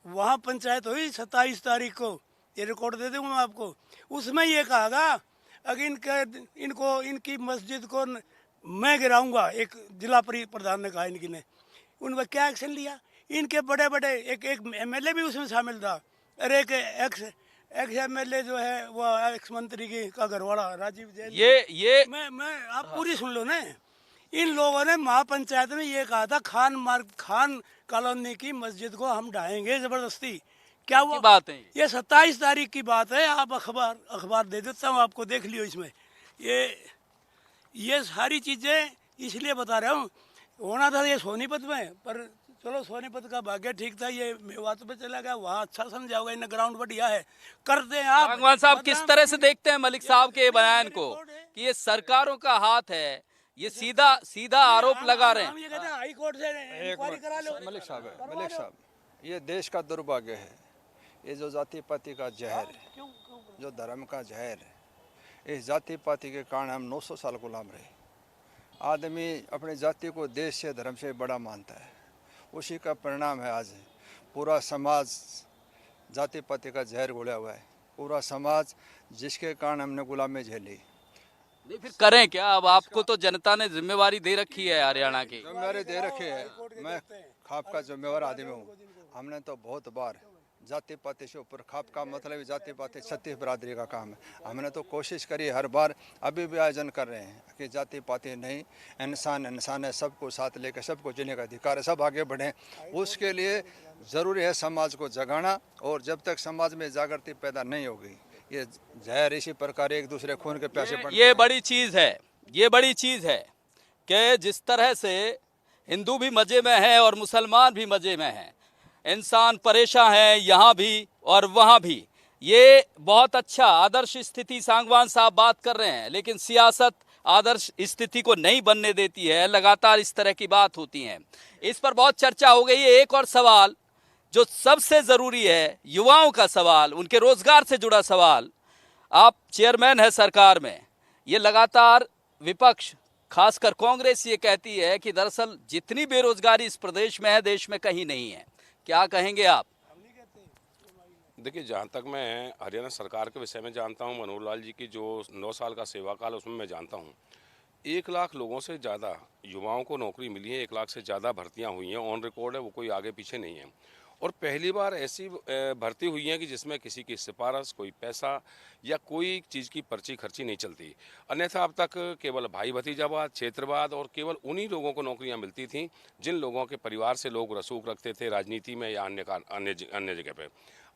वहाँ पंचायत हुई 27 तारीख को। ये रिकॉर्ड दे दूँगा मैं आपको। उसमें ये कहा अगर इनकी मस्जिद को मैं गिराऊंगा, एक जिला प्रधान ने कहा इनकी ने। उन पर क्या एक्शन लिया? इनके बड़े बड़े एक एमएलए भी उसमें शामिल था, और एक एक्स एमएलए जो है वो एक्स मंत्री का घरवाला राजीव जैन। ये मैं आप पूरी सुन लो ना। इन लोगों ने महापंचायत में ये कहा था खान कॉलोनी की मस्जिद को हम ढाएंगे जबरदस्ती। क्या वो बात है? ये 27 तारीख की बात है। आप अखबार दे देता हूँ आपको, देख लियो। इसमें ये सारी चीजें इसलिए बता रहा हूँ। होना था ये सोनीपत में, पर चलो सोनीपत का भाग्य ठीक था, ये मेवात पे चला गया। वहाँ अच्छा समझा होगा, इन्हें ग्राउंड बढ़िया है, करते हैं आप। भगवान साहब किस तरह से देखते हैं मलिक साहब के बयान को कि ये सरकारों का हाथ है? ये सीधा आरोप लगा रहे हैं। हम ये कहते हैं हाई कोर्ट से इंक्वायरी करा लो। मलिक साहब, ये देश का दुर्भाग्य है। ये जो जाति पाति का जहर है, जो धर्म का जहर है, इस जाति पाति के कारण हम 900 साल गुलाम रहे। आदमी अपने जाति को देश से धर्म से बड़ा मानता है, उसी का परिणाम है आज पूरा समाज जाति पाति का जहर घोला हुआ है। पूरा समाज जिसके कारण हमने गुलामी झेली। नहीं, फिर करें क्या? अब आपको तो जनता ने जिम्मेवारी दे रखी है हरियाणा की। जिम्मेवारी दे रखी है। मैं खाप का जिम्मेवार आदमी हूँ। हमने तो बहुत बार जाति पाति से ऊपर, खाप का मतलब जाति पाति छत्तीस बरादरी का काम है। हमने तो कोशिश करी हर बार, अभी भी आयोजन कर रहे हैं कि जाति पाति नहीं, इंसान है, सबको साथ लेकर सबको जीने का अधिकार है, सब आगे बढ़ें। उसके लिए ज़रूरी है समाज को जगाना। और जब तक समाज में जागृति पैदा नहीं होगी, ये जहर इसी प्रकार एक दूसरे खून के प्यासे पड़ते हैं। ये बड़ी चीज़ है कि जिस तरह से हिंदू भी मज़े में है और मुसलमान भी मज़े में हैं, इंसान परेशान है यहाँ भी और वहाँ भी। ये बहुत अच्छा आदर्श स्थिति सांगवान साहब बात कर रहे हैं, लेकिन सियासत आदर्श स्थिति को नहीं बनने देती है। लगातार इस तरह की बात होती है। इस पर बहुत चर्चा हो गई है। एक और सवाल जो सबसे ज़रूरी है, युवाओं का सवाल, उनके रोजगार से जुड़ा सवाल। आप चेयरमैन है सरकार में, ये लगातार विपक्ष खासकर कांग्रेस ये कहती है कि दरअसल जितनी बेरोजगारी इस प्रदेश में है देश में कहीं नहीं है। क्या कहेंगे आप? देखिए, जहाँ तक मैं हरियाणा सरकार के विषय में जानता हूँ, मनोहर लाल जी की जो 9 साल का सेवा काल उसमें मैं जानता हूँ, 1 लाख लोगों से ज़्यादा युवाओं को नौकरी मिली है। 1 लाख से ज़्यादा भर्तियाँ हुई हैं, ऑन रिकॉर्ड है, वो कोई आगे पीछे नहीं है। और पहली बार ऐसी भर्ती हुई है कि जिसमें किसी की सिफारिश, कोई पैसा या कोई चीज़ की पर्ची खर्ची नहीं चलती। अन्यथा अब तक केवल भाई भतीजावाद, क्षेत्रवाद और केवल उन्हीं लोगों को नौकरियां मिलती थीं जिन लोगों के परिवार से लोग रसूख रखते थे राजनीति में या अन्य जगह पे।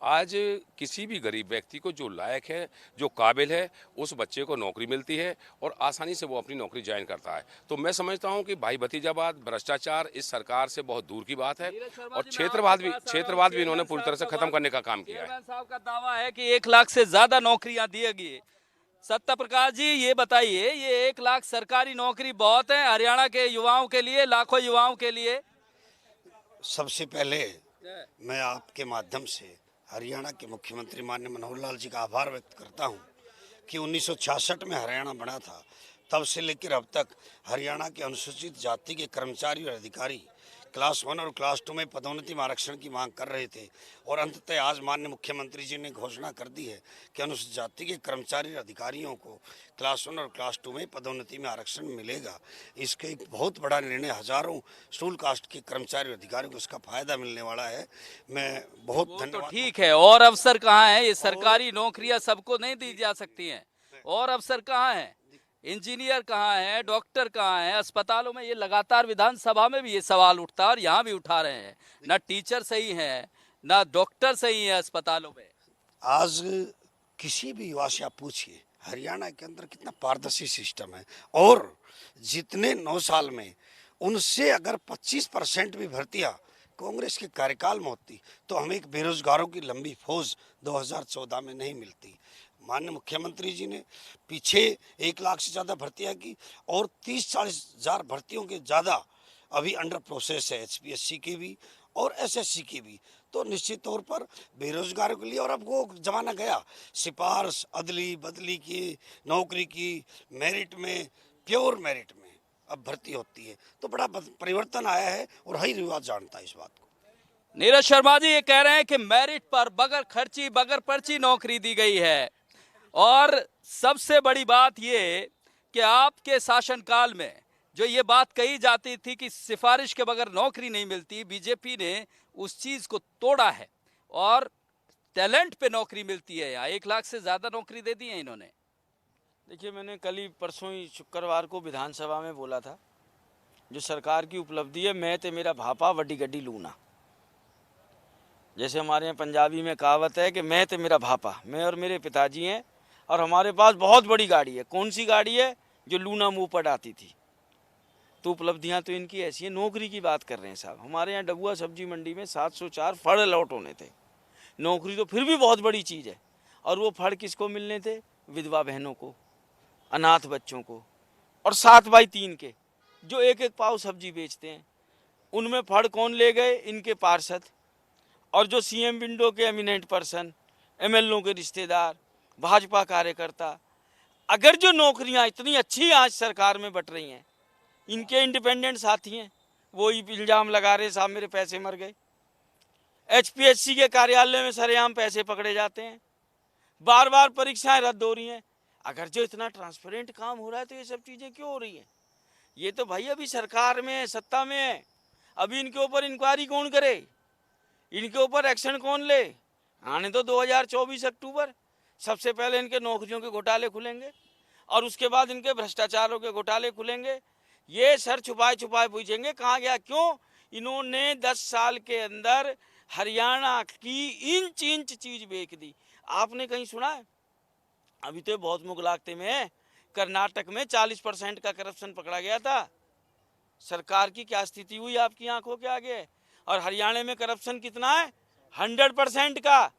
आज किसी भी गरीब व्यक्ति को जो लायक है, जो काबिल है, उस बच्चे को नौकरी मिलती है और आसानी से वो अपनी नौकरी ज्वाइन करता है। तो मैं समझता हूं कि भाई भतीजावाद, भ्रष्टाचार इस सरकार से बहुत दूर की बात है। और क्षेत्रवाद भी इन्होंने पूरी तरह से खत्म करने का काम किया है। साहब का दावा है कि 1 लाख से ज्यादा नौकरियां दी गई। सत्य प्रकाश जी, ये बताइए, ये 1 लाख सरकारी नौकरी बहुत है हरियाणा के युवाओं के लिए, लाखों युवाओं के लिए? सबसे पहले मैं आपके माध्यम से हरियाणा के मुख्यमंत्री माननीय मनोहर लाल जी का आभार व्यक्त करता हूं कि 1966 में हरियाणा बना था, तब से लेकर अब तक हरियाणा के अनुसूचित जाति के कर्मचारी और अधिकारी क्लास 1 और क्लास 2 में पदोन्नति में आरक्षण की मांग कर रहे थे और अंततः आज माननीय मुख्यमंत्री जी ने घोषणा कर दी है कि अनुसूचित जाति के कर्मचारी और अधिकारियों को क्लास 1 और क्लास 2 में पदोन्नति में आरक्षण मिलेगा। इसका एक बहुत बड़ा निर्णय, हजारों शेड्यूल कास्ट के कर्मचारी और अधिकारियों को इसका फायदा मिलने वाला है। मैं बहुत वो तो धन्यवाद। ठीक है, और अवसर कहाँ है? ये सरकारी नौकरियां सबको नहीं दी जा सकती हैं, और अवसर कहाँ है? इंजीनियर कहाँ है? डॉक्टर कहाँ है? अस्पतालों में ये लगातार विधानसभा में भी ये सवाल उठता है और यहाँ भी उठा रहे हैं, ना टीचर सही है, ना डॉक्टर सही है अस्पतालों में। आज किसी भी युवा से आप पूछिए हरियाणा के अंदर कितना पारदर्शी सिस्टम है, और जितने 9 साल में उनसे अगर 25% भी भर्तियां कांग्रेस के कार्यकाल में होती तो हमें एक बेरोजगारों की लंबी फौज 2014 में नहीं मिलती। माननीय मुख्यमंत्री जी ने पीछे 1 लाख से ज़्यादा भर्तियां की और 30-40 हज़ार भर्तियों के ज़्यादा अभी अंडर प्रोसेस है, HPSC की भी और SSC की भी। तो निश्चित तौर पर बेरोजगारों के लिए, और अब वो जमाना गया सिफारिश अदली बदली की, नौकरी की मेरिट में, प्योर मेरिट में अब भर्ती होती है, तो बड़ा परिवर्तन आया है और हर युवा जानता है इस बात को। नीरज शर्मा जी ये कह रहे हैं कि मेरिट पर बगैर खर्ची बगैर पर्ची नौकरी दी गई है, और सबसे बड़ी बात ये कि आपके शासनकाल में जो ये बात कही जाती थी कि सिफारिश के बगैर नौकरी नहीं मिलती, बीजेपी ने उस चीज को तोड़ा है और टैलेंट पे नौकरी मिलती है। यहाँ 1 लाख से ज्यादा नौकरी दे दी है इन्होंने। देखिए, मैंने कल ही परसों ही शुक्रवार को विधानसभा में बोला था, जो सरकार की उपलब्धि है, मैं ते मेरा भापा वड्डी गड्डी लूना। जैसे हमारे यहाँ पंजाबी में कहावत है कि मैं ते मेरा भापा, मैं और मेरे पिताजी हैं, और हमारे पास बहुत बड़ी गाड़ी है। कौन सी गाड़ी है? जो लूना मुँह पर आती थी। तो उपलब्धियां तो इनकी ऐसी है। नौकरी की बात कर रहे हैं साहब, हमारे यहाँ डबुआ सब्जी मंडी में 704 फड़ अलॉट होने थे। नौकरी तो फिर भी बहुत बड़ी चीज़ है, और वो फड़ किसको मिलने थे? विधवा बहनों को, अनाथ बच्चों को, और 7x3 के जो 1-1 पाव सब्जी बेचते हैं। उनमें फड़ कौन ले गए? इनके पार्षद, और जो CM विंडो के एमिनेंट पर्सन, MLO के रिश्तेदार, भाजपा कार्यकर्ता। अगर जो नौकरियां इतनी अच्छी आज सरकार में बट रही हैं, इनके इंडिपेंडेंट साथी हैं, वो ही इल्जाम लगा रहे साहब मेरे पैसे मर गए। HPSC के कार्यालय में सरेआम पैसे पकड़े जाते हैं, बार बार परीक्षाएं रद्द हो रही हैं। अगर जो इतना ट्रांसपेरेंट काम हो रहा है तो ये सब चीज़ें क्यों हो रही हैं? ये तो भाई अभी सरकार में है, सत्ता में है, अभी इनके ऊपर इंक्वायरी कौन करे? इनके ऊपर एक्शन कौन ले? आने तो 2024 अक्टूबर, सबसे पहले इनके नौकरियों के घोटाले खुलेंगे और उसके बाद इनके भ्रष्टाचारों के घोटाले खुलेंगे। ये सर छुपाए छुपाए पूछेंगे कहाँ गया? क्यों? इन्होंने 10 साल के अंदर हरियाणा की इंच इंच चीज बेच दी। आपने कहीं सुना है? अभी तो बहुत मुगलागते में है, कर्नाटक में 40% का करप्शन पकड़ा गया था। सरकार की क्या स्थिति हुई आपकी आंखों के आगे? और हरियाणा में करप्शन कितना है? 100% का।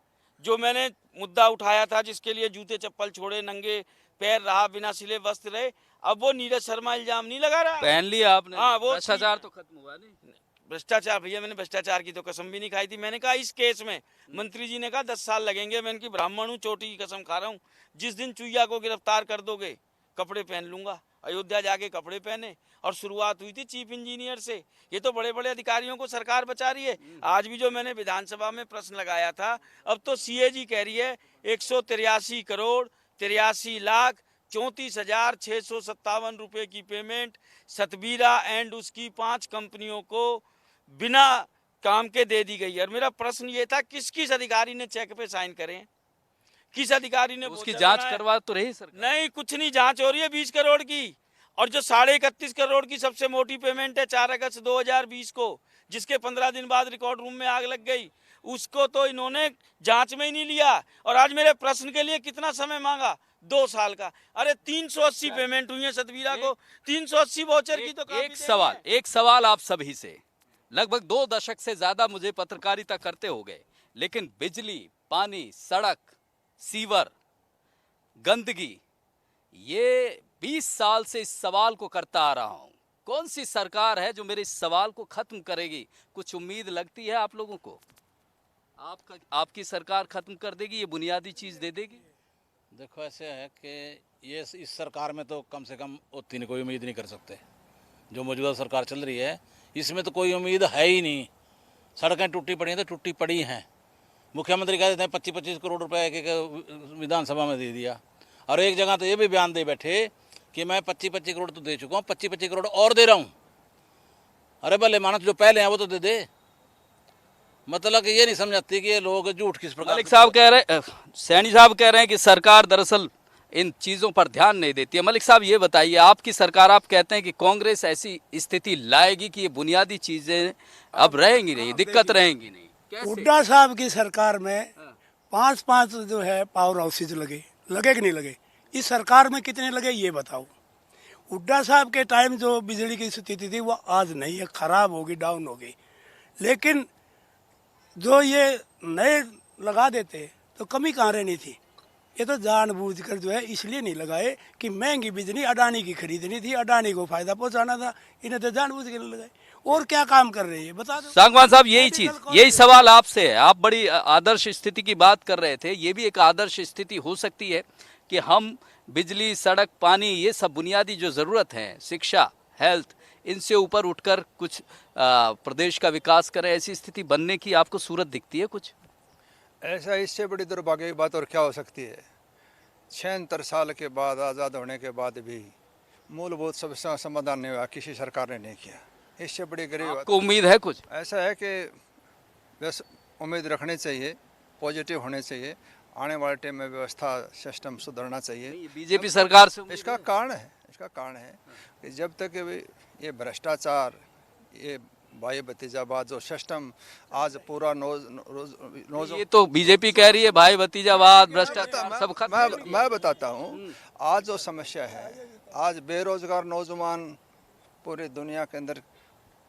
जो मैंने मुद्दा उठाया था, जिसके लिए जूते चप्पल छोड़े, नंगे पैर रहा, बिना सिले वस्त्र रहे, अब वो नीरज शर्मा इल्जाम नहीं लगा रहा। पहन लिया आपने। हाँ, वो भ्रष्टाचार तो खत्म हुआ नहीं। भ्रष्टाचार, भैया मैंने भ्रष्टाचार की तो कसम भी नहीं खाई थी। मैंने कहा इस केस में मंत्री जी ने कहा 10 साल लगेंगे। मैं इनकी ब्राह्मण हूँ, चोटी की कसम खा रहा हूँ। जिस दिन चुईया को गिरफ्तार कर दोगे, कपड़े पहन लूंगा। अयोध्या जाके कपड़े पहने, और शुरुआत हुई थी चीफ इंजीनियर से। ये तो बड़े बड़े अधिकारियों को सरकार बचा रही है। आज भी जो मैंने विधानसभा में प्रश्न लगाया था, अब तो CAG कह रही है 183 करोड़ 83 लाख 34,657 रुपए की पेमेंट सतबीरा एंड उसकी 5 कंपनियों को बिना काम के दे दी गई है। और मेरा प्रश्न ये था, किस किस अधिकारी ने चेक पे साइन करे हैं? किस अधिकारी ने उसकी जांच करवा तो रही सरकार? नहीं, कुछ नहीं जांच हो रही है 20 करोड़ की। और जो 31.5 करोड़ की सबसे मोटी पेमेंट है 4 अगस्त 2020 को, जिसके 15 दिन बाद रिकॉर्ड रूम में आग लग गई, उसको तो इन्होंने जांच में ही नहीं लिया। और आज मेरे प्रश्न के लिए कितना समय मांगा? 2 साल का। अरे 380 पेमेंट हुई है सतबीरा को, 380 वाउचर की तो एक सवाल आप सभी से। लगभग 2 दशक से ज्यादा मुझे पत्रकारिता करते हो गए, लेकिन बिजली, पानी, सड़क, सीवर, गंदगी, ये 20 साल से इस सवाल को करता आ रहा हूं। कौन सी सरकार है जो मेरे इस सवाल को खत्म करेगी? कुछ उम्मीद लगती है आप लोगों को? आपकी सरकार खत्म कर देगी, ये बुनियादी चीज दे देगी? देखो ऐसे है कि ये इस सरकार में तो कम से कम उतनी नहीं, कोई उम्मीद नहीं कर सकते। जो मौजूदा सरकार चल रही है इसमें तो कोई उम्मीद है ही नहीं। सड़कें टूटी पड़ी हैं तो टूटी पड़ी हैं। मुख्यमंत्री कह देते हैं 25-25 करोड़ रुपए एक विधानसभा में दे दिया, और एक जगह तो ये भी बयान दे बैठे कि मैं 25-25 करोड़ तो दे चुका हूँ, 25-25 करोड़ और दे रहा हूँ। अरे भले मानस जो पहले हैं वो तो दे दे। मतलब कि ये नहीं समझती कि ये लोग झूठ किस प्रकार। मलिक साहब कह रहे, सैनी साहब कह रहे हैं कि सरकार दरअसल इन चीजों पर ध्यान नहीं देती है। मलिक साहब ये बताइए, आपकी सरकार, आप कहते हैं कि कांग्रेस ऐसी स्थिति लाएगी कि ये बुनियादी चीजें अब रहेंगी नहीं, दिक्कत रहेंगी नहीं, कैसे? हुड्डा साहब की सरकार में 5-5 जो है पावर हाउसेज लगे कि नहीं लगे? इस सरकार में कितने लगे ये बताओ। हुड्डा साहब के टाइम जो बिजली की स्थिति थी वो आज नहीं है, खराब होगी, डाउन होगी। लेकिन जो ये नए लगा देते तो कमी कहाँ रहनी थी। ये तो जानबूझकर जो है इसलिए नहीं लगाए कि महंगी बिजली अडानी की खरीदनी थी, अडानी को फायदा पहुंचाना था, इन्हें तो जानबूझ के नहीं लगाए। और क्या काम कर रही है बता दो। सांगवान साहब, यही सवाल आपसे है। आप बड़ी आदर्श स्थिति की बात कर रहे थे, ये भी एक आदर्श स्थिति हो सकती है कि हम बिजली, सड़क, पानी, ये सब बुनियादी जो जरूरत है, शिक्षा, हेल्थ, इनसे ऊपर उठकर कुछ प्रदेश का विकास करें, ऐसी स्थिति बनने की आपको सूरत दिखती है कुछ? ऐसा इससे बड़ी दुर्भाग्य की बात और क्या हो सकती है? 76 साल के बाद, आज़ाद होने के बाद भी मूलभूत समस्या समाधान नहीं हुआ, किसी सरकार ने नहीं किया। इससे बड़ी गरीब बात। आपको उम्मीद है कुछ? ऐसा है कि बस उम्मीद रखनी चाहिए, पॉजिटिव होने चाहिए। आने वाले टाइम में व्यवस्था, सिस्टम सुधरना चाहिए। बीजेपी सरकार से इसका कारण है कि जब तक ये भ्रष्टाचार, ये भाई भतीजावाद जो सिस्टम आज पूरा ये तो बीजेपी कह रही है भाई भतीजावाद, भ्रष्टाचार सब खत्म। मैं बताता हूँ, आज जो समस्या है, आज बेरोजगार नौजवान पूरी दुनिया के अंदर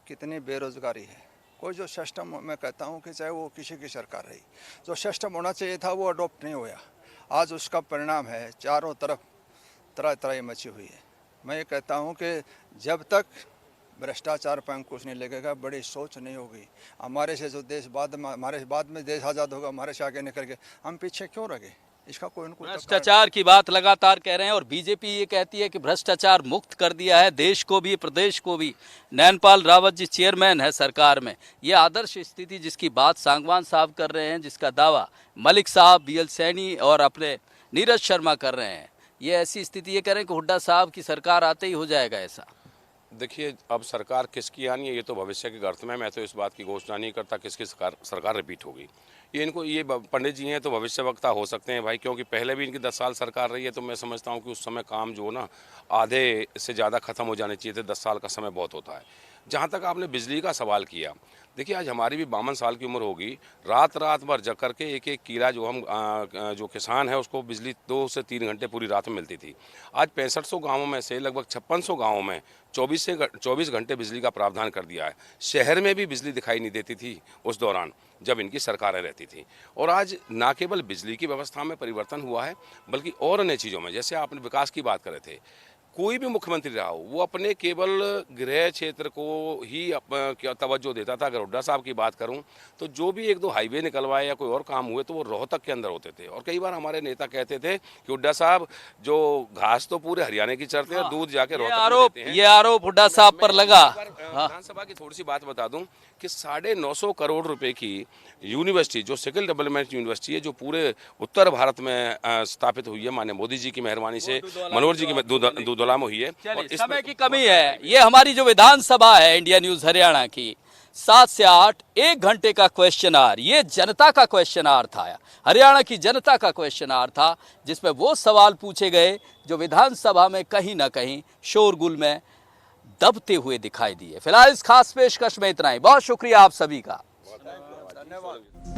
कितनी बेरोजगारी है। कोई जो सिस्टम, मैं कहता हूँ कि चाहे वो किसी की सरकार रही, जो सिस्टम होना चाहिए था वो अडोप्ट नहीं हुआ। आज उसका परिणाम है चारों तरफ तरह तरह मची हुई है। मैं ये कहता हूँ कि जब तक भ्रष्टाचार पर अंकुश नहीं लगेगा, बड़ी सोच नहीं होगी। हमारे से जो देश हमारे बाद में देश आज़ाद होगा, हमारे से आगे निकल के हम पीछे क्यों रहे? इसका कोई न कोई भ्रष्टाचार की बात लगातार कह रहे हैं, और बीजेपी ये कहती है कि भ्रष्टाचार मुक्त कर दिया है देश को भी, प्रदेश को भी। नैनपाल रावत जी चेयरमैन है सरकार में। ये आदर्श स्थिति जिसकी बात सांगवान साहब कर रहे हैं, जिसका दावा मलिक साहब, BL सैनी और अपने नीरज शर्मा कर रहे हैं, ये ऐसी स्थिति ये कह रहे हैं कि हुड्डा साहब की सरकार आते ही हो जाएगा ऐसा। देखिए, अब सरकार किसकी आनी है ये तो भविष्य के गर्त में, मैं तो इस बात की घोषणा नहीं करता किसकी सरकार रिपीट होगी। ये पंडित जी हैं तो भविष्यवक्ता हो सकते हैं भाई, क्योंकि पहले भी इनकी 10 साल सरकार रही है, तो मैं समझता हूँ कि उस समय काम जो ना आधे से ज़्यादा ख़त्म हो जाने चाहिए थे। 10 साल का समय बहुत होता है। जहाँ तक आपने बिजली का सवाल किया, देखिए आज हमारी भी 52 साल की उम्र होगी, रात भर जग करके एक किला जो हम जो किसान है उसको बिजली 2 से 3 घंटे पूरी रात में मिलती थी। आज 6500 गाँवों में से लगभग 5600 गाँवों में 24 घंटे बिजली का प्रावधान कर दिया है। शहर में भी बिजली दिखाई नहीं देती थी उस दौरान जब इनकी सरकारें रहती थी। और आज ना केवल बिजली की व्यवस्था में परिवर्तन हुआ है, बल्कि और अन्य चीज़ों में, जैसे आपने विकास की बात कर रहे थे, कोई भी मुख्यमंत्री रहा हो वो अपने केवल गृह क्षेत्र को ही तवज्जो देता था। अगर हुड्डा साहब की बात करूं तो जो भी 1-2 हाईवे निकलवाए या कोई और काम हुए तो वो रोहतक के अंदर होते थे। और कई बार हमारे नेता कहते थे कि हुड्डा साहब जो घास तो पूरे हरियाणा की चरते हैं, दूध जाके रोहतक ये आरोप हुड्डा साहब पर लगा। विधानसभा की थोड़ी सी बात बता दूं कि 950 करोड़ रुपए की यूनिवर्सिटी जो स्किल डेवलपमेंट यूनिवर्सिटी है, जो पूरे उत्तर भारत में स्थापित हुई है माननीय मोदी जी की मेहरबानी से, मनोहर जी की हुई है। और समय की कमी है। ये हमारी जो विधानसभा है इंडिया न्यूज हरियाणा की, 7 से 8 1 घंटे का क्वेश्चन आवर, ये जनता का क्वेश्चन आवर था, हरियाणा की जनता का क्वेश्चन आवर था, जिसमें वो सवाल पूछे गए जो विधानसभा में कहीं ना कहीं शोरगुल में दबते हुए दिखाई दिए। फिलहाल इस खास पेशकश में इतना ही। बहुत शुक्रिया आप सभी का। धन्यवाद।